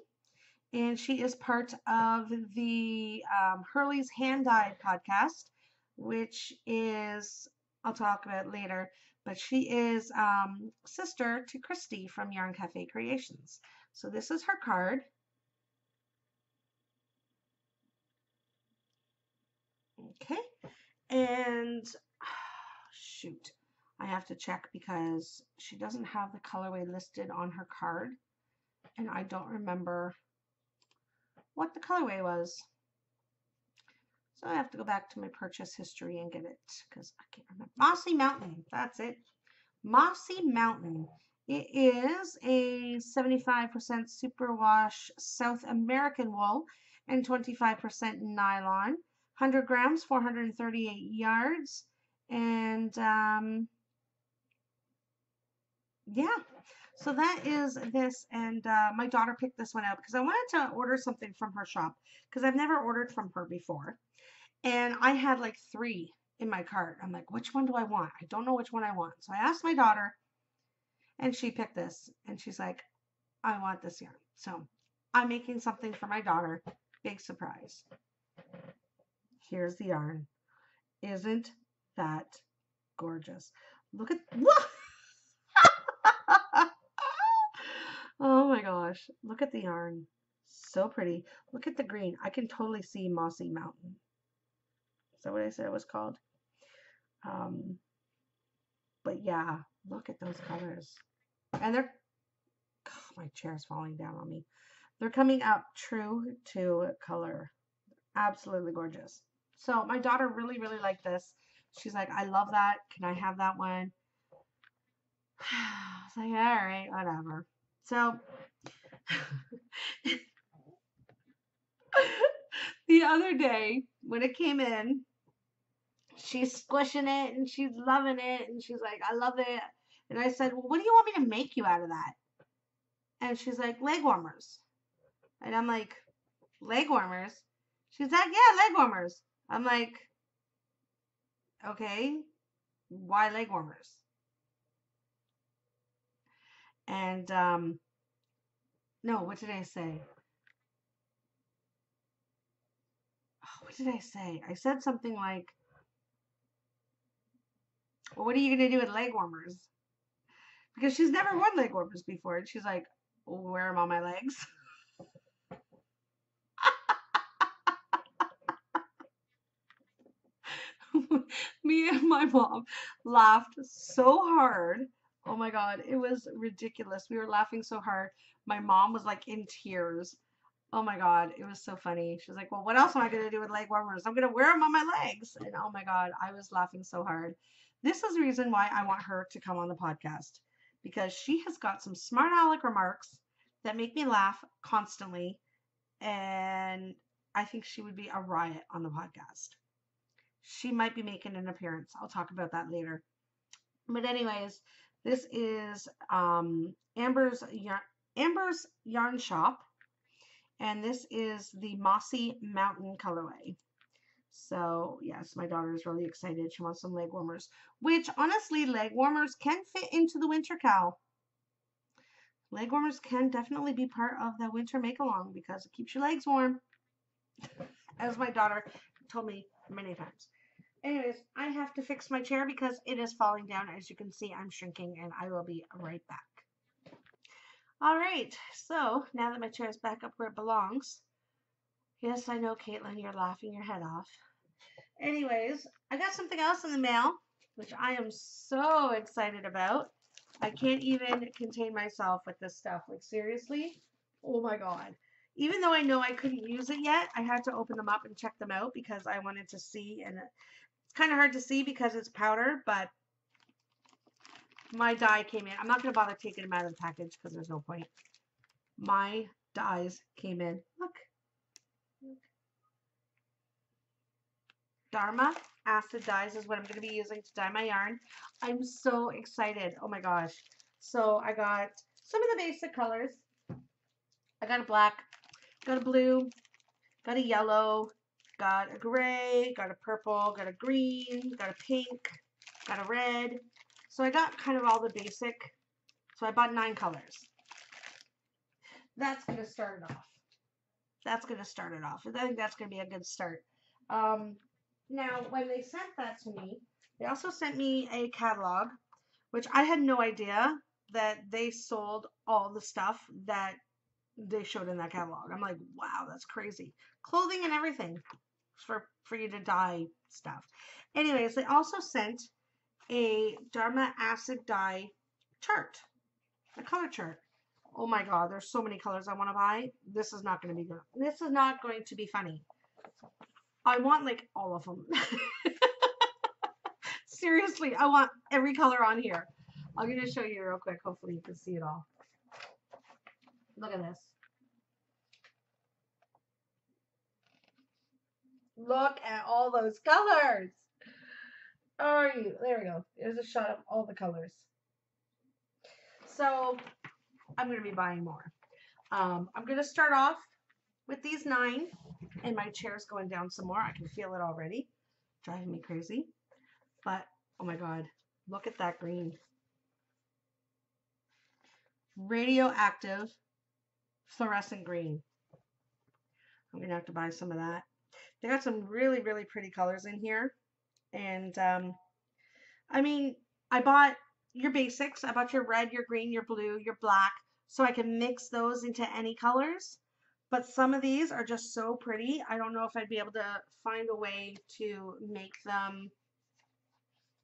and she is part of the Hurley's Hand Dyed podcast, which is, I'll talk about later, but she is sister to Christy from Yarn Cafe Creations. So this is her card. Okay, and shoot, I have to check because she doesn't have the colorway listed on her card, and I don't remember what the colorway was. So I have to go back to my purchase history and get it because I can't remember. Mossy Mountain, that's it. Mossy Mountain. It is a 75% superwash South American wool and 25% nylon. 100 grams, 438 yards. And yeah, so that is this. And my daughter picked this one out because I wanted to order something from her shop because I've never ordered from her before. And I had like 3 in my cart. I'm like, which one do I want? I don't know which one I want. So I asked my daughter, and she picked this. And she's like, I want this yarn. So I'm making something for my daughter. Big surprise. Here's the yarn. Isn't that gorgeous? Look at what? Oh my gosh. Look at the yarn. So pretty. Look at the green. I can totally see Mossy Mountain. Is that what I said it was called? But yeah, look at those colors. And they're, oh, my chair's falling down on me. They're coming up true to color. Absolutely gorgeous. So my daughter really, really liked this. She's like, I love that. Can I have that one? I was like, all right, whatever. So the other day when it came in, she's squishing it and she's loving it and she's like, I love it. And I said, well, what do you want me to make you out of that? And she's like, leg warmers. And I'm like, leg warmers? She's like, yeah, leg warmers. I'm like, okay, why leg warmers? And no, what did I say? Oh, what did I say? I said something like, well, what are you going to do with leg warmers? Because she's never worn leg warmers before. And she's like, wear them on my legs. Me and my mom laughed so hard. Oh my God, it was ridiculous. We were laughing so hard. My mom was like in tears. Oh my God, it was so funny. She's like, well, what else am I going to do with leg warmers? I'm going to wear them on my legs. And oh my God, I was laughing so hard. This is the reason why I want her to come on the podcast because she has got some smart aleck remarks that make me laugh constantly. And I think she would be a riot on the podcast. She might be making an appearance. I'll talk about that later. But anyways, this is Amber's Yarn Shop. And this is the Mossy Mountain colorway. So yes, my daughter is really excited. She wants some leg warmers, which honestly, leg warmers can fit into the winter KAL. Leg warmers can definitely be part of the winter make-along because it keeps your legs warm, as my daughter told me many times. Anyways, I have to fix my chair because it is falling down. As you can see, I'm shrinking and I will be right back. All right, so now that my chair is back up where it belongs, yes, I know, Caitlin, you're laughing your head off. Anyways, I got something else in the mail, which I am so excited about. I can't even contain myself with this stuff. Like, seriously? Oh my God. Even though I know I couldn't use it yet, I had to open them up and check them out because I wanted to see. And it's kind of hard to see because it's powder, but my die came in. I'm not going to bother taking them out of the package because there's no point. My dies came in. Look. Dharma acid dyes is what I'm going to be using to dye my yarn. I'm so excited. Oh my gosh. So I got some of the basic colors. I got a black, got a blue, got a yellow, got a gray, got a purple, got a green, got a pink, got a red. So I got kind of all the basic. So I bought 9 colors. That's going to start it off. That's going to start it off. I think that's going to be a good start. Now, when they sent that to me, they also sent me a catalog, which I had no idea that they sold all the stuff that they showed in that catalog. I'm like, wow, that's crazy. Clothing and everything for you to dye stuff. Anyways, they also sent a Dharma acid dye chart, a color chart. Oh my god, there's so many colors I want to buy. This is not going to be good. This is not going to be funny. I want like all of them. Seriously, I want every color on here. I'm going to show you real quick. Hopefully you can see it all. Look at this. Look at all those colors. Are you? There we go. There's a shot of all the colors. So I'm going to be buying more. I'm going to start off with these 9. And my chair's going down some more. I can feel it already. Driving me crazy. But, oh my god. Look at that green. Radioactive fluorescent green. I'm going to have to buy some of that. They got some really, really pretty colors in here. And, I mean, I bought your basics. I bought your red, your green, your blue, your black. So I can mix those into any colors. But some of these are just so pretty. I don't know if I'd be able to find a way to make them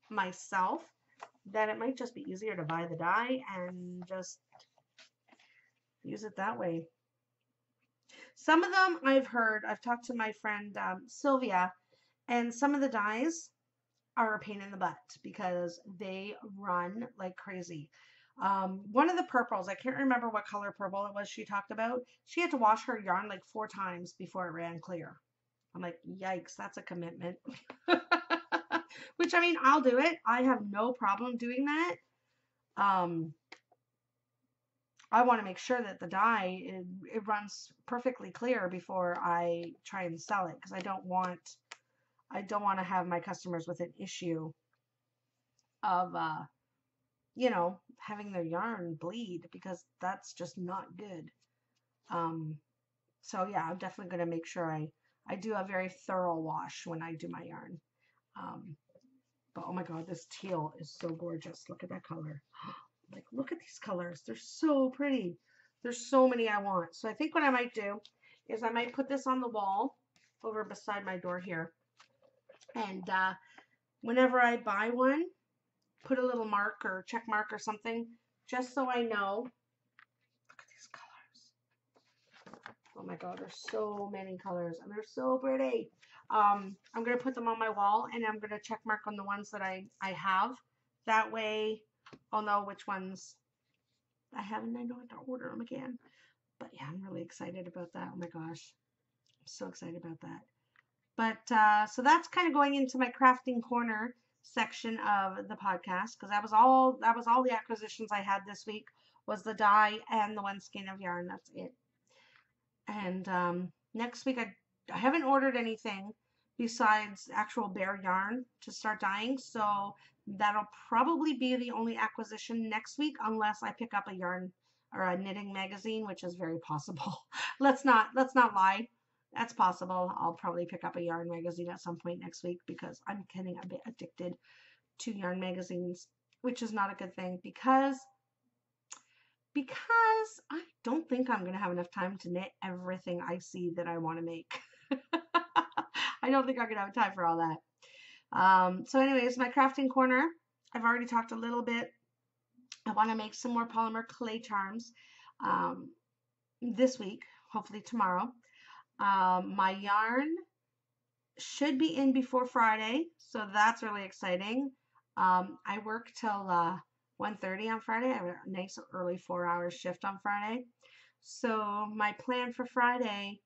myself. That it might just be easier to buy the dye and just use it that way. Some of them I've heard, I've talked to my friend Sylvia, and some of the dyes are a pain in the butt because they run like crazy. One of the purples, I can't remember what color purple it was she talked about. She had to wash her yarn like 4 times before it ran clear. I'm like, yikes, that's a commitment. Which, I mean, I'll do it. I have no problem doing that. I want to make sure that the dye, it runs perfectly clear before I try and sell it because I don't want to have my customers with an issue of you know, having their yarn bleed because that's just not good. So yeah, I'm definitely going to make sure I do a very thorough wash when I do my yarn. But oh my god, this teal is so gorgeous. Look at that color. Like, look at these colors. They're so pretty. There's so many I want. So I think what I might do is I might put this on the wall over beside my door here. And whenever I buy one, put a little mark or check mark or something, just so I know. Look at these colors. Oh my god, there's so many colors and they're so pretty. I'm going to put them on my wall and I'm going to check mark on the ones that I have. That way I'll know which ones I have and I know how to order them again. But yeah, I'm really excited about that. Oh my gosh. I'm so excited about that. But so that's kind of going into my crafting corner section of the podcast because that was all the acquisitions I had this week was the dye and the 1 skein of yarn. That's it. And next week I haven't ordered anything besides actual bare yarn to start dyeing, so that'll probably be the only acquisition next week unless I pick up a yarn or a knitting magazine, which is very possible. let's not lie. That's possible. I'll probably pick up a yarn magazine at some point next week because I'm getting a bit addicted to yarn magazines, which is not a good thing because I don't think I'm going to have enough time to knit everything I see that I want to make. I don't think I'm going to have time for all that. So anyways, my crafting corner, I've already talked a little bit. I want to make some more polymer clay charms this week, hopefully tomorrow. My yarn should be in before Friday, so that's really exciting. I work till 1:30 on Friday. I have a nice early 4-hour shift on Friday. So my plan for Friday,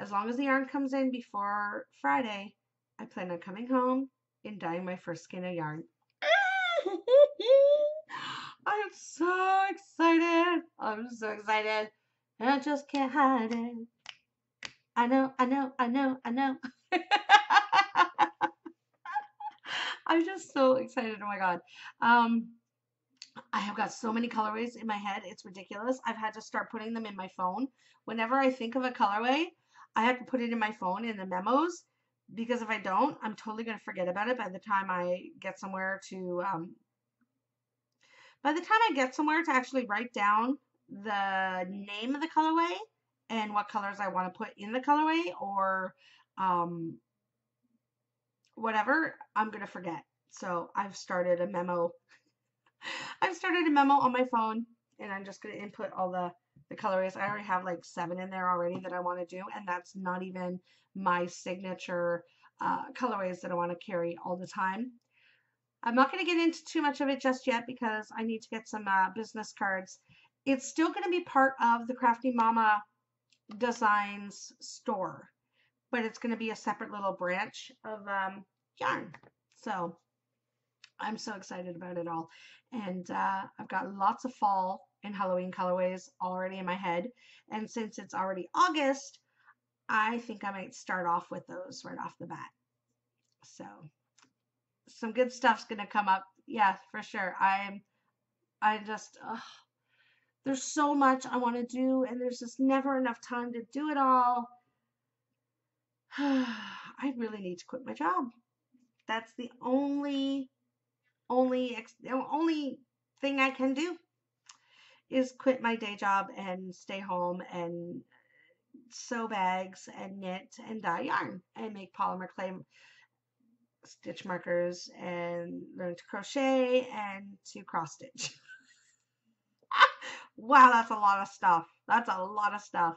as long as the yarn comes in before Friday, I plan on coming home and dyeing my first skein of yarn. I am so excited. I'm so excited. I just can't hide it. I know, I know, I know, I know. I'm just so excited. Oh my God. Um, I have got so many colorways in my head. It's ridiculous. I've had to start putting them in my phone. Whenever I think of a colorway, I have to put it in my phone in the memos because if I don't, I'm totally going to forget about it by the time I get somewhere to actually write down the name of the colorway and what colors I want to put in the colorway or um, whatever, I'm going to forget. So I've started a memo. I've started a memo on my phone and I'm just going to input all the colorways. I already have like 7 in there already that I want to do. And that's not even my signature colorways that I want to carry all the time. I'm not going to get into too much of it just yet because I need to get some business cards. It's still going to be part of the Crafty Momma Designz store, but it's going to be a separate little branch of yarn. So I'm so excited about it all. And I've got lots of fall and Halloween colorways already in my head. And since it's already August, I think I might start off with those right off the bat. So some good stuff's going to come up. Yeah, for sure. There's so much I want to do and there's just never enough time to do it all. I really need to quit my job. That's the only thing I can do is quit my day job and stay home and sew bags and knit and dye yarn and make polymer clay stitch markers and learn to crochet and to cross stitch. Wow, that's a lot of stuff. That's a lot of stuff.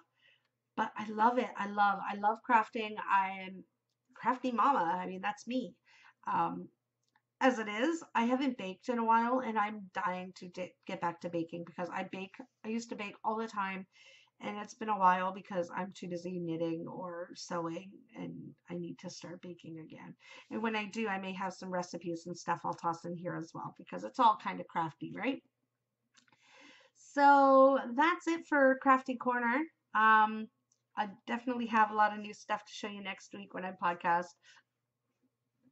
But I love it. I love crafting. I am Crafty Mama. I mean, that's me. Um, as it is, I haven't baked in a while and I'm dying to get back to baking because I used to bake all the time and it's been a while because I'm too busy knitting or sewing and I need to start baking again. And when I do, I may have some recipes and stuff I'll toss in here as well because it's all kind of crafty, right? So that's it for Crafty Corner. I definitely have a lot of new stuff to show you next week when I podcast.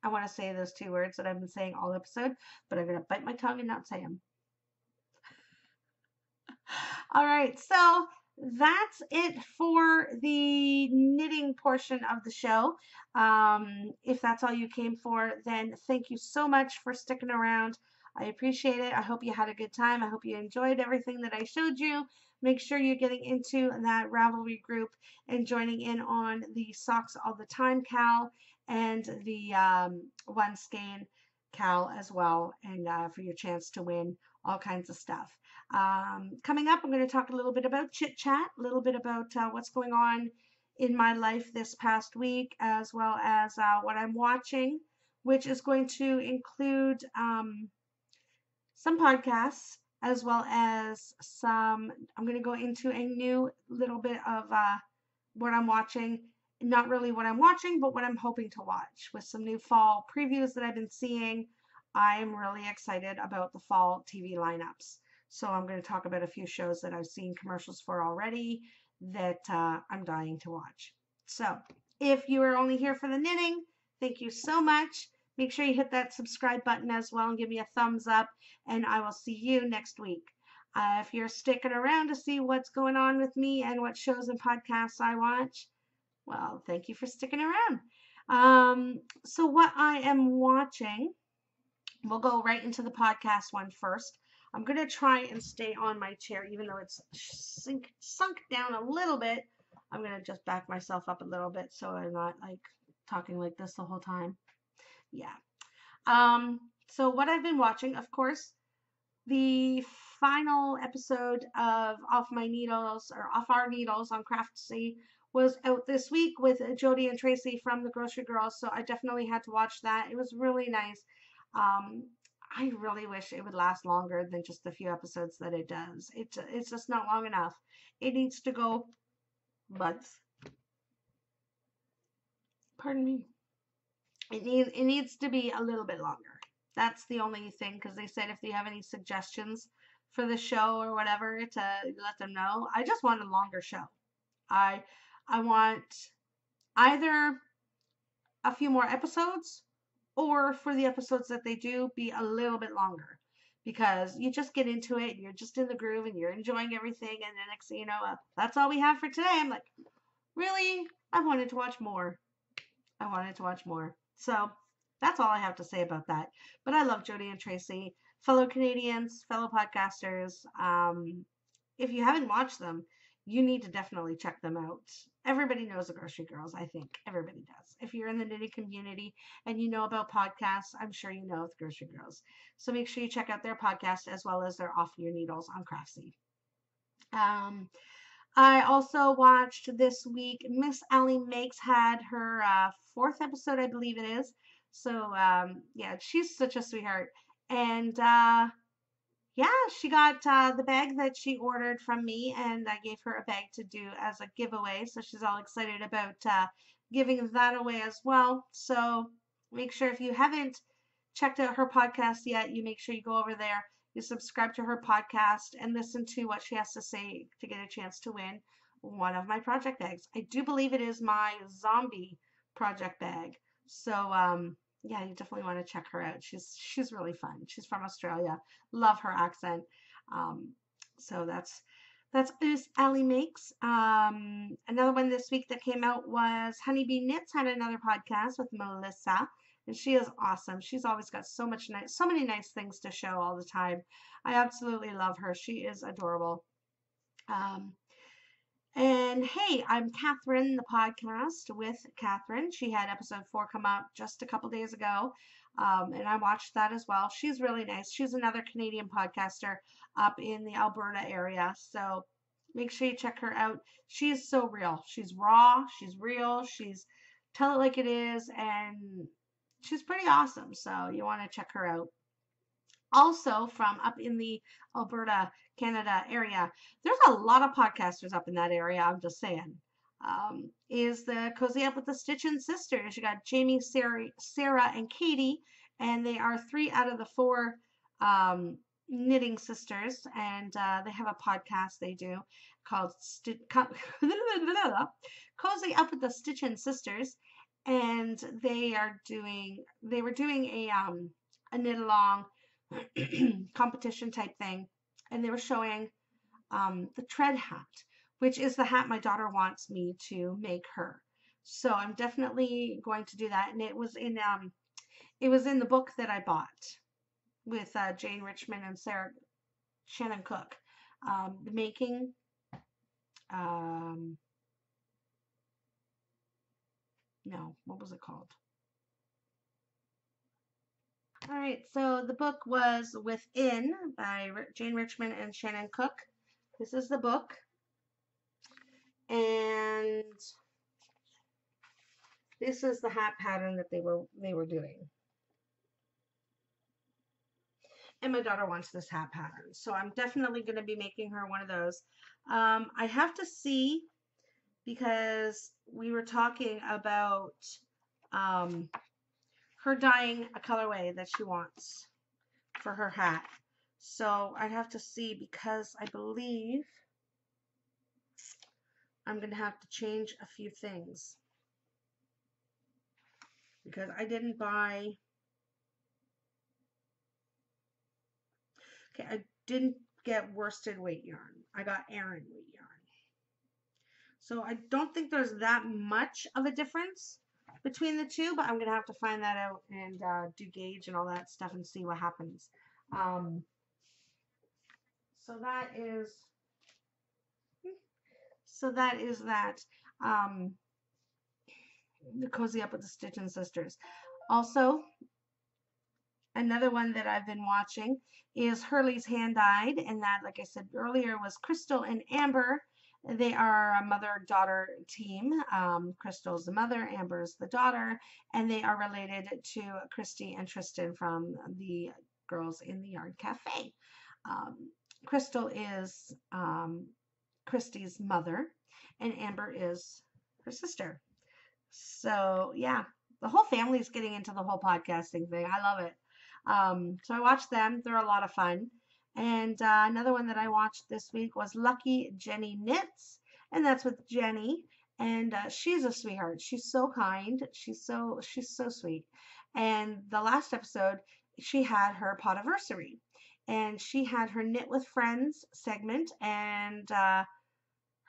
I want to say those 2 words that I've been saying all episode, but I'm going to bite my tongue and not say them. All right, so that's it for the knitting portion of the show. If that's all you came for, then thank you so much for sticking around. I appreciate it. I hope you had a good time. I hope you enjoyed everything that I showed you. Make sure you're getting into that Ravelry group and joining in on the Socks All the Time KAL and the One Skein KAL as well, and for your chance to win all kinds of stuff. Coming up, I'm going to talk a little bit about chit chat, a little bit about what's going on in my life this past week, as well as what I'm watching, which is going to include some podcasts, as well as I'm going to go into a new little bit of what I'm watching. Not really what I'm watching, but what I'm hoping to watch with some new fall previews that I've been seeing. I'm really excited about the fall TV lineups. So I'm going to talk about a few shows that I've seen commercials for already that I'm dying to watch. So if you are only here for the knitting, thank you so much. Make sure you hit that subscribe button as well and give me a thumbs up, and I will see you next week. If you're sticking around to see what's going on with me and what shows and podcasts I watch, well, thank you for sticking around. So what I am watching, we'll go right into the podcast one first. I'm going to try and stay on my chair, even though it's sunk down a little bit. I'm going to just back myself up a little bit so I'm not like talking like this the whole time. Yeah. So what I've been watching, of course, the final episode of Off My Needles or Off Our Needles on Craftsy was out this week with Jodi and Tracie from the Grocery Girls. So I definitely had to watch that. It was really nice. I really wish it would last longer than just the few episodes that it does. It's just not long enough. It needs to go months. Pardon me. it needs to be a little bit longer. That's the only thing, because they said if you have any suggestions for the show or whatever, to let them know. I just want a longer show. I I want either a few more episodes, or for the episodes that they do be a little bit longer, because you just get into it and you're just in the groove and you're enjoying everything, and the next thing you know, that's all we have for today. I'm like, really? I wanted to watch more. I wanted to watch more. So that's all I have to say about that. But I love Jodi and Tracie, fellow Canadians, fellow podcasters. If you haven't watched them, you need to definitely check them out. Everybody knows the Grocery Girls, I think. Everybody does. If you're in the knitting community and you know about podcasts, I'm sure you know the Grocery Girls. So make sure you check out their podcast as well as their Off Your Needles on Craftsy. Um, I also watched this week, Miss Allie Makes had her fourth episode, I believe it is. So, yeah, she's such a sweetheart. And yeah, she got the bag that she ordered from me, and I gave her a bag to do as a giveaway. So she's all excited about giving that away as well. So make sure, if you haven't checked out her podcast yet, you make sure you go over there, you subscribe to her podcast, and listen to what she has to say to get a chance to win one of my project bags. I do believe it is my zombie project bag. So yeah, you definitely want to check her out. She's really fun. She's from Australia. Love her accent. Um, so that's Miss Allie Makes. Another one this week that came out was Honeybee Knits had another podcast with Melissa, and she is awesome. She's always got so many nice things to show all the time. I absolutely love her. She is adorable. Um, and hey, I'm Kathryn, the podcast with Kathryn. She had episode 4 come out just a couple days ago, and I watched that as well. She's really nice. She's another Canadian podcaster up in the Alberta area, so make sure you check her out. She is so real. She's raw, she's real, she's tell it like it is, and she's pretty awesome, so you want to check her out. Also, from up in the Alberta, Canada area, there's a lot of podcasters up in that area. I'm just saying. Is the Cozy Up with the Stitchin sisters. You got Jamie, Sarah, and Katie, and they are 3 out of the 4 knitting sisters, and they have a podcast they do called Cozy Up with the Stitchin sisters, and they were doing a knit along competition type thing, and they were showing the tread hat, which is the hat my daughter wants me to make her. So I'm definitely going to do that, and it was in the book that I bought with Jane Richmond and Sarah Shannon Cook, the making. No, what was it called? All right, so the book was Within by Jane Richmond and Shannon Cook. This is the book, and this is the hat pattern that they were doing. And my daughter wants this hat pattern, so I'm definitely going to be making her one of those. I have to see, because we were talking about her dyeing a colorway that she wants for her hat. So I'd have to see, because I believe I'm going to have to change a few things, because I didn't buy, okay, I didn't get worsted weight yarn. I got Aran weight yarn. So I don't think there's that much of a difference between the two, but I'm going to have to find that out and do gauge and all that stuff and see what happens. So that is that. The Cozy Up with the Stitchin sisters. Also, another one that I've been watching is Hurley's Hand Dyed, and that, like I said earlier, was Crystal and Amber. They are a mother-daughter team. Crystal's the mother, Amber's the daughter, and they are related to Christy and Tristan from the Girls in the Yard Cafe. Crystal is Christy's mother, and Amber is her sister. So yeah, the whole family's getting into the whole podcasting thing. I love it. So I watched them. They're a lot of fun. And another one that I watched this week was Lucky Jenny Knits, and that's with Jenny. And she's a sweetheart. She's so kind. She's so sweet. And the last episode, she had her podiversary, and she had her Knit with Friends segment, and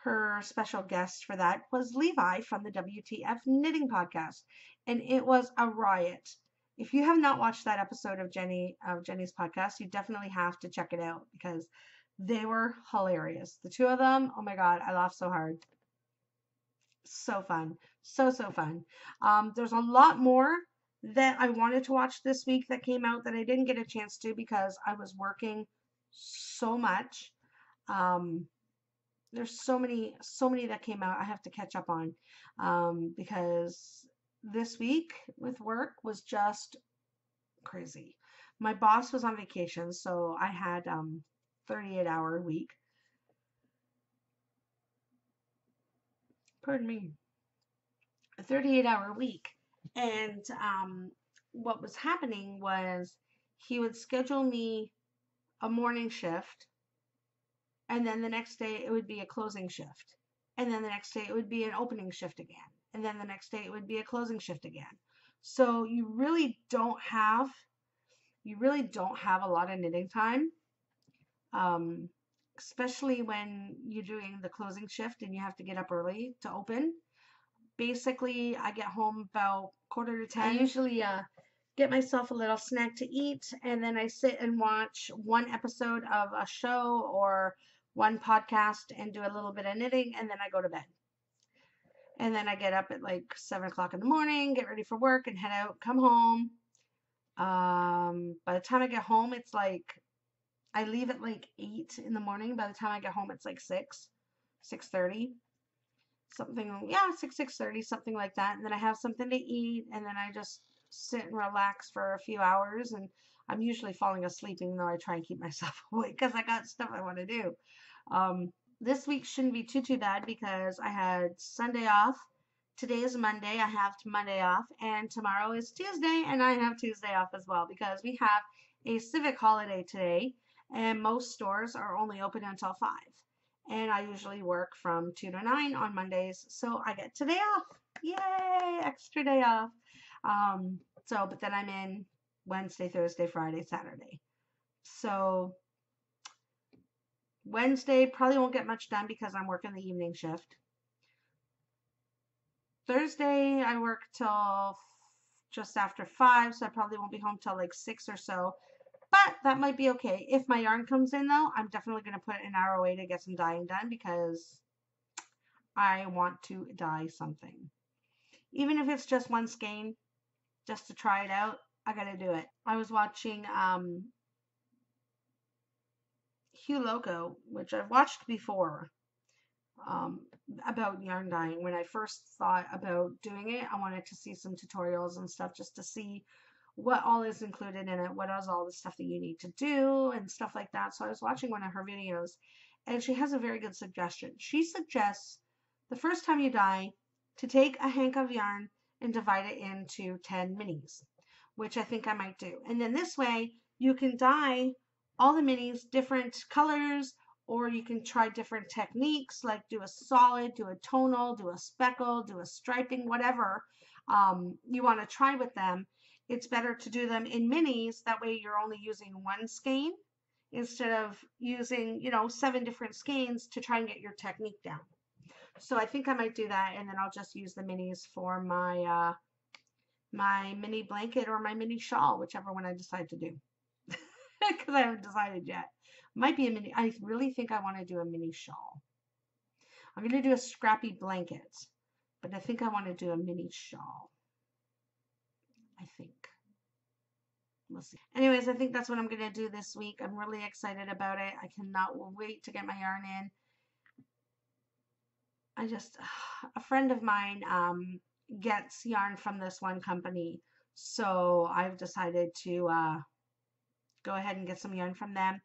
her special guest for that was Levi from the WTF Knitting Podcast, and it was a riot. If you have not watched that episode of Jenny's podcast, you definitely have to check it out because they were hilarious. The two of them, oh my god, I laughed so hard. So fun, so fun. There's a lot more that I wanted to watch this week that came out that I didn't get a chance to because I was working so much. Um, there's so many that came out I have to catch up on because this week with work was just crazy. My boss was on vacation, so I had 38-hour week. Pardon me. A 38-hour week. And what was happening was he would schedule me a morning shift, and then the next day it would be a closing shift, and then the next day it would be an opening shift again, and then the next day it would be a closing shift again. So you really don't have a lot of knitting time, um, especially when you're doing the closing shift and you have to get up early to open. Basically, I get home about quarter to 10. I usually get myself a little snack to eat, and then I sit and watch one episode of a show or one podcast and do a little bit of knitting, and then I go to bed. And then I get up at like 7 o'clock in the morning, get ready for work, and head out, come home. By the time I get home, it's like I leave at like 8 in the morning. By the time I get home, it's like 6:30. Something, yeah, 6:30, something like that. And then I have something to eat, and then I just sit and relax for a few hours. And I'm usually falling asleep, even though I try and keep myself awake because I got stuff I want to do. This week shouldn't be too bad because I had Sunday off. Today is Monday. I have Monday off, and tomorrow is Tuesday, and I have Tuesday off as well because we have a civic holiday today, and most stores are only open until 5. And I usually work from 2 to 9 on Mondays, so I get today off. Yay, extra day off. But then I'm in Wednesday, Thursday, Friday, Saturday. So Wednesday probably won't get much done because I'm working the evening shift. Thursday I work till just after 5, so I probably won't be home till like 6 or so. But that might be okay. If my yarn comes in, though, I'm definitely going to put an hour away to get some dyeing done because I want to dye something. Even if it's just one skein, just to try it out, I got to do it. I was watching Hugh Loco, which I've watched before, about yarn dyeing. When I first thought about doing it, I wanted to see some tutorials and stuff just to see what all is included in it, what is all the stuff that you need to do and stuff like that. So I was watching one of her videos, and she has a very good suggestion. She suggests the first time you dye to take a hank of yarn and divide it into 10 minis, which I think I might do. And then this way you can dye all the minis different colors, or you can try different techniques like do a solid, do a tonal, do a speckle, do a striping, whatever you want to try with them. It's better to do them in minis. That way you're only using one skein instead of using, 7 different skeins to try and get your technique down. So I think I might do that, and then I'll just use the minis for my my mini blanket or my mini shawl, whichever one I decide to do. Because I haven't decided yet. Might be a mini. I really think I want to do a mini shawl. I'm going to do a scrappy blanket, but I think I want to do a mini shawl. I think. We'll see. Anyways, I think that's what I'm going to do this week. I'm really excited about it. I cannot wait to get my yarn in. A friend of mine gets yarn from this one company, so I've decided to go ahead and get some yarn from them.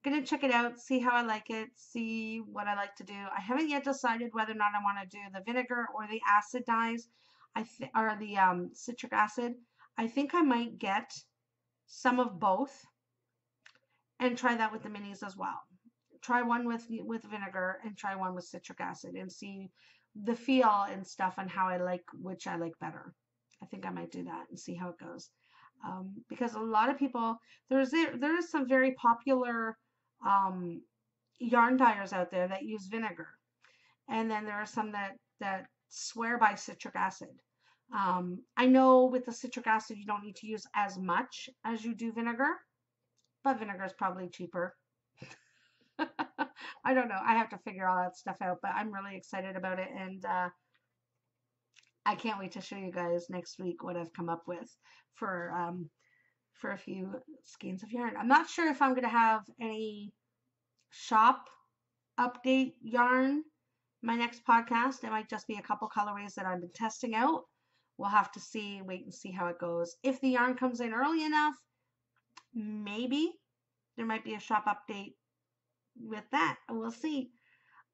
I'm going to check it out, see how I like it, see what I like to do. I haven't yet decided whether or not I want to do the vinegar or the acid dyes. or the citric acid. I think I might get some of both and try that with the minis as well. Try one with vinegar and try one with citric acid and see the feel and stuff and how I like which I like better. I think I might do that and see how it goes. Because a lot of people, there is some very popular yarn dyers out there that use vinegar, and then there are some that swear by citric acid. I know with the citric acid you don't need to use as much as you do vinegar, but vinegar is probably cheaper. I don't know. I have to figure all that stuff out, but I'm really excited about it, and I can't wait to show you guys next week what I've come up with for a few skeins of yarn. I'm not sure if I'm going to have any shop update yarn my next podcast. It might just be a couple colorways that I've been testing out. We'll have to see, wait and see how it goes. If the yarn comes in early enough, maybe there might be a shop update with that. We'll see.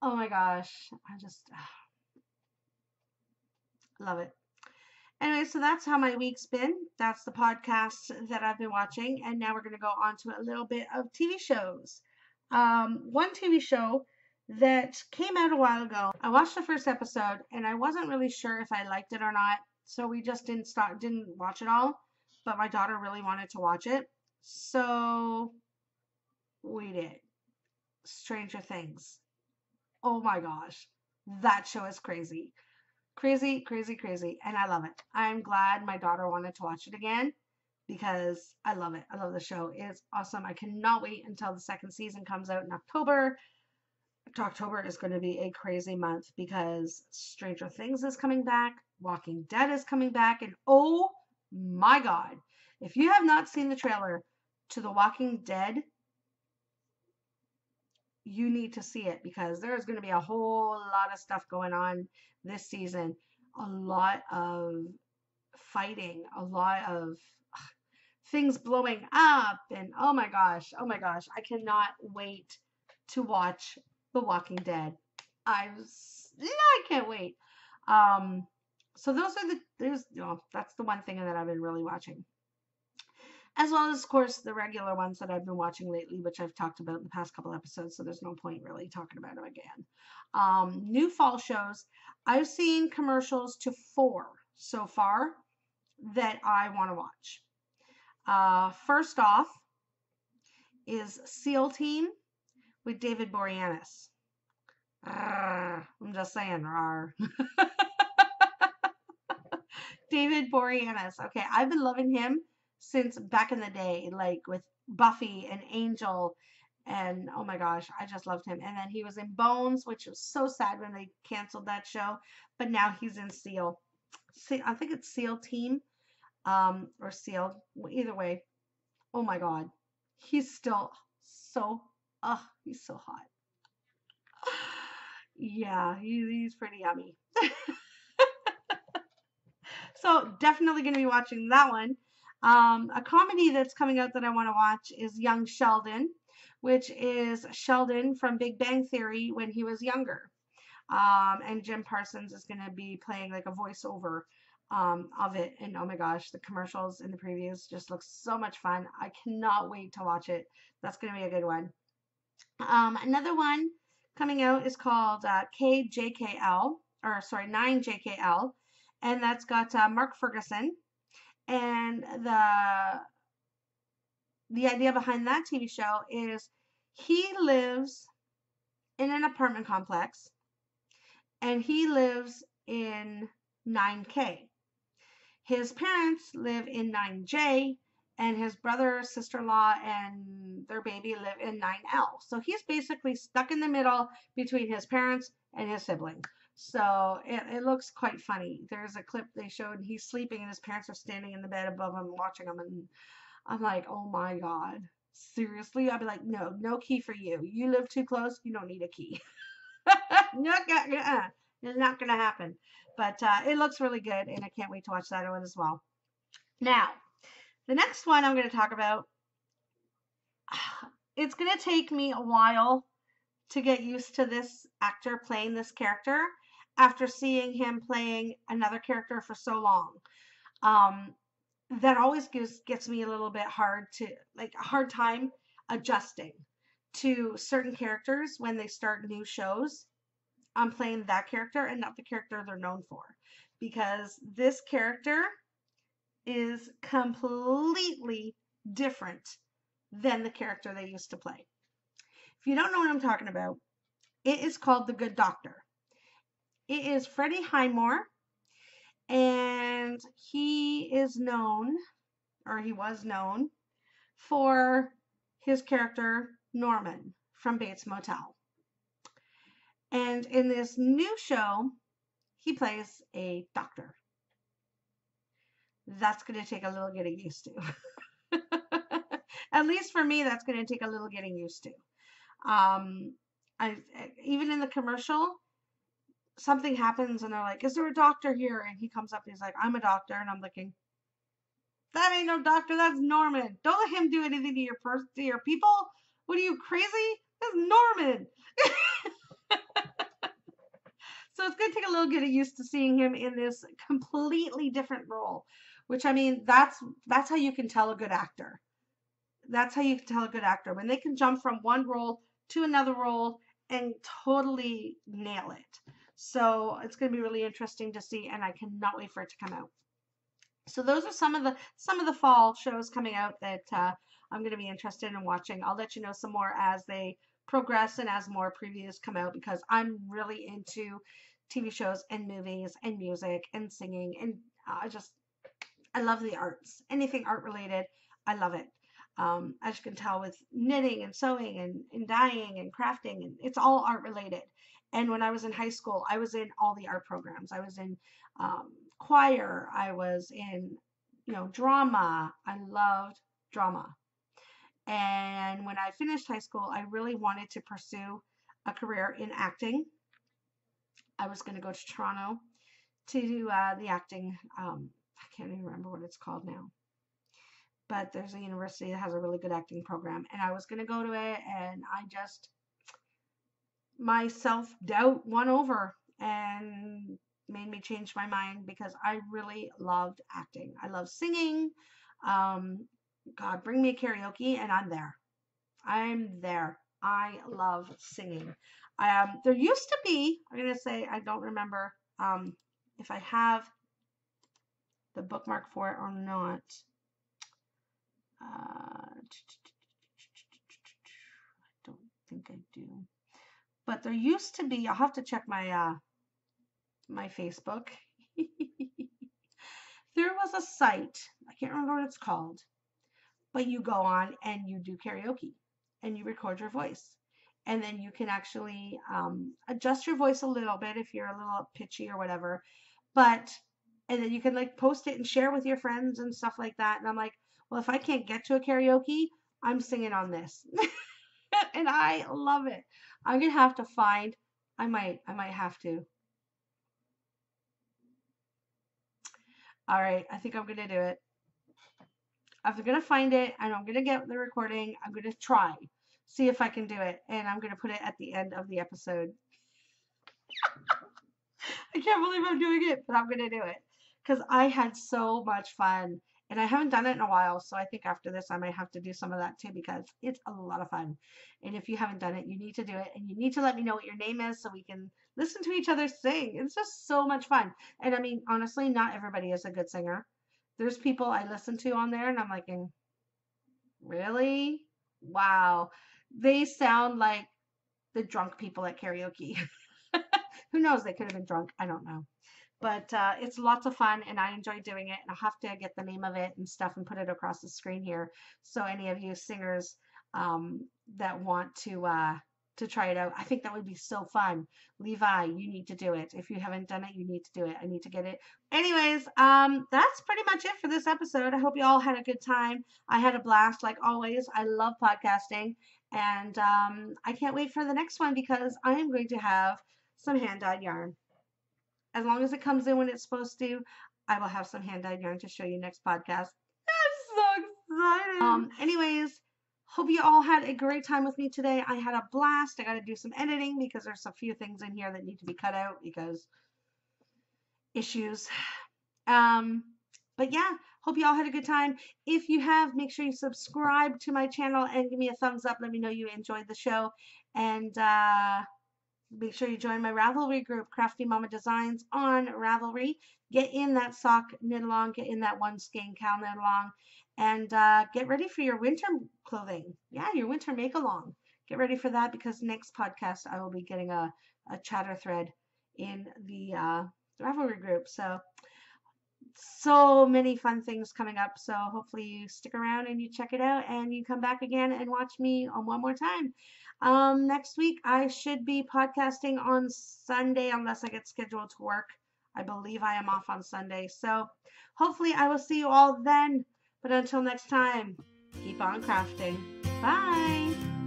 Oh my gosh, I just love it. Anyway, so that's how my week's been. That's the podcast that I've been watching, and now we're going to go on to a little bit of TV shows. One TV show that came out a while ago. I watched the first episode, and I wasn't really sure if I liked it or not, so we just didn't watch it all. But my daughter really wanted to watch it, so we did. Stranger Things. Oh my gosh, that show is crazy. Crazy, crazy, crazy, and I love it. I'm glad my daughter wanted to watch it again because I love it. I love the show. It's awesome. I cannot wait until the second season comes out in October. October is going to be a crazy month because Stranger Things is coming back, Walking Dead is coming back, and oh my God, if you have not seen the trailer to The Walking Dead, you need to see it because there's going to be a whole lot of stuff going on this season. A lot of fighting, a lot of things blowing up, and oh my gosh, I cannot wait to watch The Walking Dead. I can't wait. So that's the one thing that I've been really watching. As well as, of course, the regular ones that I've been watching lately, which I've talked about in the past couple episodes, so there's no point really talking about them again. New fall shows. I've seen commercials to 4 so far that I want to watch. First off is SEAL Team with David Boreanaz. I'm just saying, rawr. David Boreanaz. Okay, I've been loving him since back in the day, like with Buffy and Angel, and oh my gosh, I just loved him. And then he was in Bones, which was so sad when they canceled that show, but now he's in SEAL. I think it's SEAL Team, or SEAL, either way. Oh my God, he's still so, he's so hot. Yeah, he's pretty yummy. So definitely going to be watching that one. A comedy that's coming out that I want to watch is Young Sheldon, which is Sheldon from Big Bang Theory when he was younger. And Jim Parsons is going to be playing like a voiceover of it. And oh my gosh, the commercials and the previews just look so much fun. I cannot wait to watch it. That's going to be a good one. Another one coming out is called KJKL, or sorry, 9JKL. And that's got Mark Ferguson. And the idea behind that TV show is he lives in an apartment complex and he lives in 9K. His parents live in 9J, and his brother, sister-in-law, and their baby live in 9L. So he's basically stuck in the middle between his parents and his sibling. So it looks quite funny. There's a clip they showed, and he's sleeping, and his parents are standing in the bed above him watching him, and I'm like, oh my God, seriously? I'd be like, no key for you. You live too close, you don't need a key. It's not gonna happen. But it looks really good, and I can't wait to watch that one as well. Now, the next one I'm going to talk about, it's going to take me a while to get used to this actor playing this character. after seeing him playing another character for so long. Um, that always gets me a little bit hard to, like, a hard time adjusting to certain characters when they start new shows. I'm playing that character and not the character they're known for, because this character is completely different than the character they used to play. If you don't know what I'm talking about, it is called The Good Doctor. It is Freddie Highmore, and he is known, or he was known, for his character Norman from Bates Motel. And in this new show, he plays a doctor. That's going to take a little getting used to. At least for me, that's going to take a little getting used to. Even in the commercial, something happens and they're like, "Is there a doctor here?" And he comes up and he's like, "I'm a doctor," and I'm looking, that ain't no doctor. That's Norman. Don't let him do anything to your people. What are you, crazy? That's Norman. So it's going to take a little getting used to seeing him in this completely different role, which, I mean, that's how you can tell a good actor. That's how you can tell a good actor, when they can jump from one role to another role and totally nail it. So it's going to be really interesting to see, and I cannot wait for it to come out. So those are some of the fall shows coming out that I'm going to be interested in watching. I'll let you know some more as they progress and as more previews come out, because I'm really into TV shows and movies and music and singing, and I love the arts. Anything art related, I love it. As you can tell, with knitting and sewing and dyeing and crafting, and it's all art related. And when I was in high school, I was in all the art programs. I was in choir. I was in, drama. I loved drama. And when I finished high school, I really wanted to pursue a career in acting. I was going to go to Toronto to do the acting. I can't even remember what it's called now. But there's a university that has a really good acting program, and I was going to go to it, and my self-doubt won over and made me change my mind, because I really loved acting. I love singing. God, bring me a karaoke and I'm there. I love singing. There used to be, I'm going to say, I don't remember if I have the bookmark for it or not. I don't think I do. But there used to be, I'll have to check my my Facebook. There was a site, I can't remember what it's called, but you go on and you do karaoke and you record your voice. And then you can actually adjust your voice a little bit if you're a little pitchy or whatever. And then you can, like, post it and share with your friends and stuff like that. And I'm like, well, if I can't get to a karaoke, I'm singing on this. And I love it. I'm going to have to find, I might have to. All right, I think I'm going to do it. I'm going to find it, and I'm going to get the recording. I'm going to try, see if I can do it, and I'm going to put it at the end of the episode. I can't believe I'm doing it, but I'm going to do it, because I had so much fun, and I haven't done it in a while, so I think after this I might have to do some of that too, because it's a lot of fun. And if you haven't done it, you need to do it, and you need to let me know what your name is so we can listen to each other sing. It's just so much fun. And I mean, honestly, not everybody is a good singer. There's people I listen to on there, and I'm like, really? Wow. They sound like the drunk people at karaoke. Who knows? They could have been drunk. I don't know. But it's lots of fun, and I enjoy doing it. And I'll have to get the name of it and stuff and put it across the screen here. So any of you singers that want to try it out, I think that would be so fun. Levi, you need to do it. If you haven't done it, you need to do it. I need to get it. Anyways, that's pretty much it for this episode. I hope you all had a good time. I had a blast, like always. I love podcasting, and I can't wait for the next one, because I am going to have some hand-dyed yarn. As long as it comes in when it's supposed to, I will have some hand-dyed yarn to show you next podcast. I'm so excited. Anyways, Hope you all had a great time with me today. I had a blast. I got to do some editing because there's a few things in here that need to be cut out because issues. But yeah, hope you all had a good time. If you have, make sure you subscribe to my channel and give me a thumbs up. Let me know you enjoyed the show. And make sure you join my Ravelry group, Crafty Momma Designs on Ravelry. Get in that sock knit along, get in that one Skein KAL knit along, and get ready for your winter clothing. Yeah, your winter make along. Get ready for that because next podcast I will be getting a chatter thread in the Ravelry group. So many fun things coming up. So hopefully you stick around and you check it out and you come back again and watch me on one more time. Next week I should be podcasting on Sunday unless I get scheduled to work. I believe I am off on Sunday. So hopefully I will see you all then. But until next time, keep on crafting. Bye.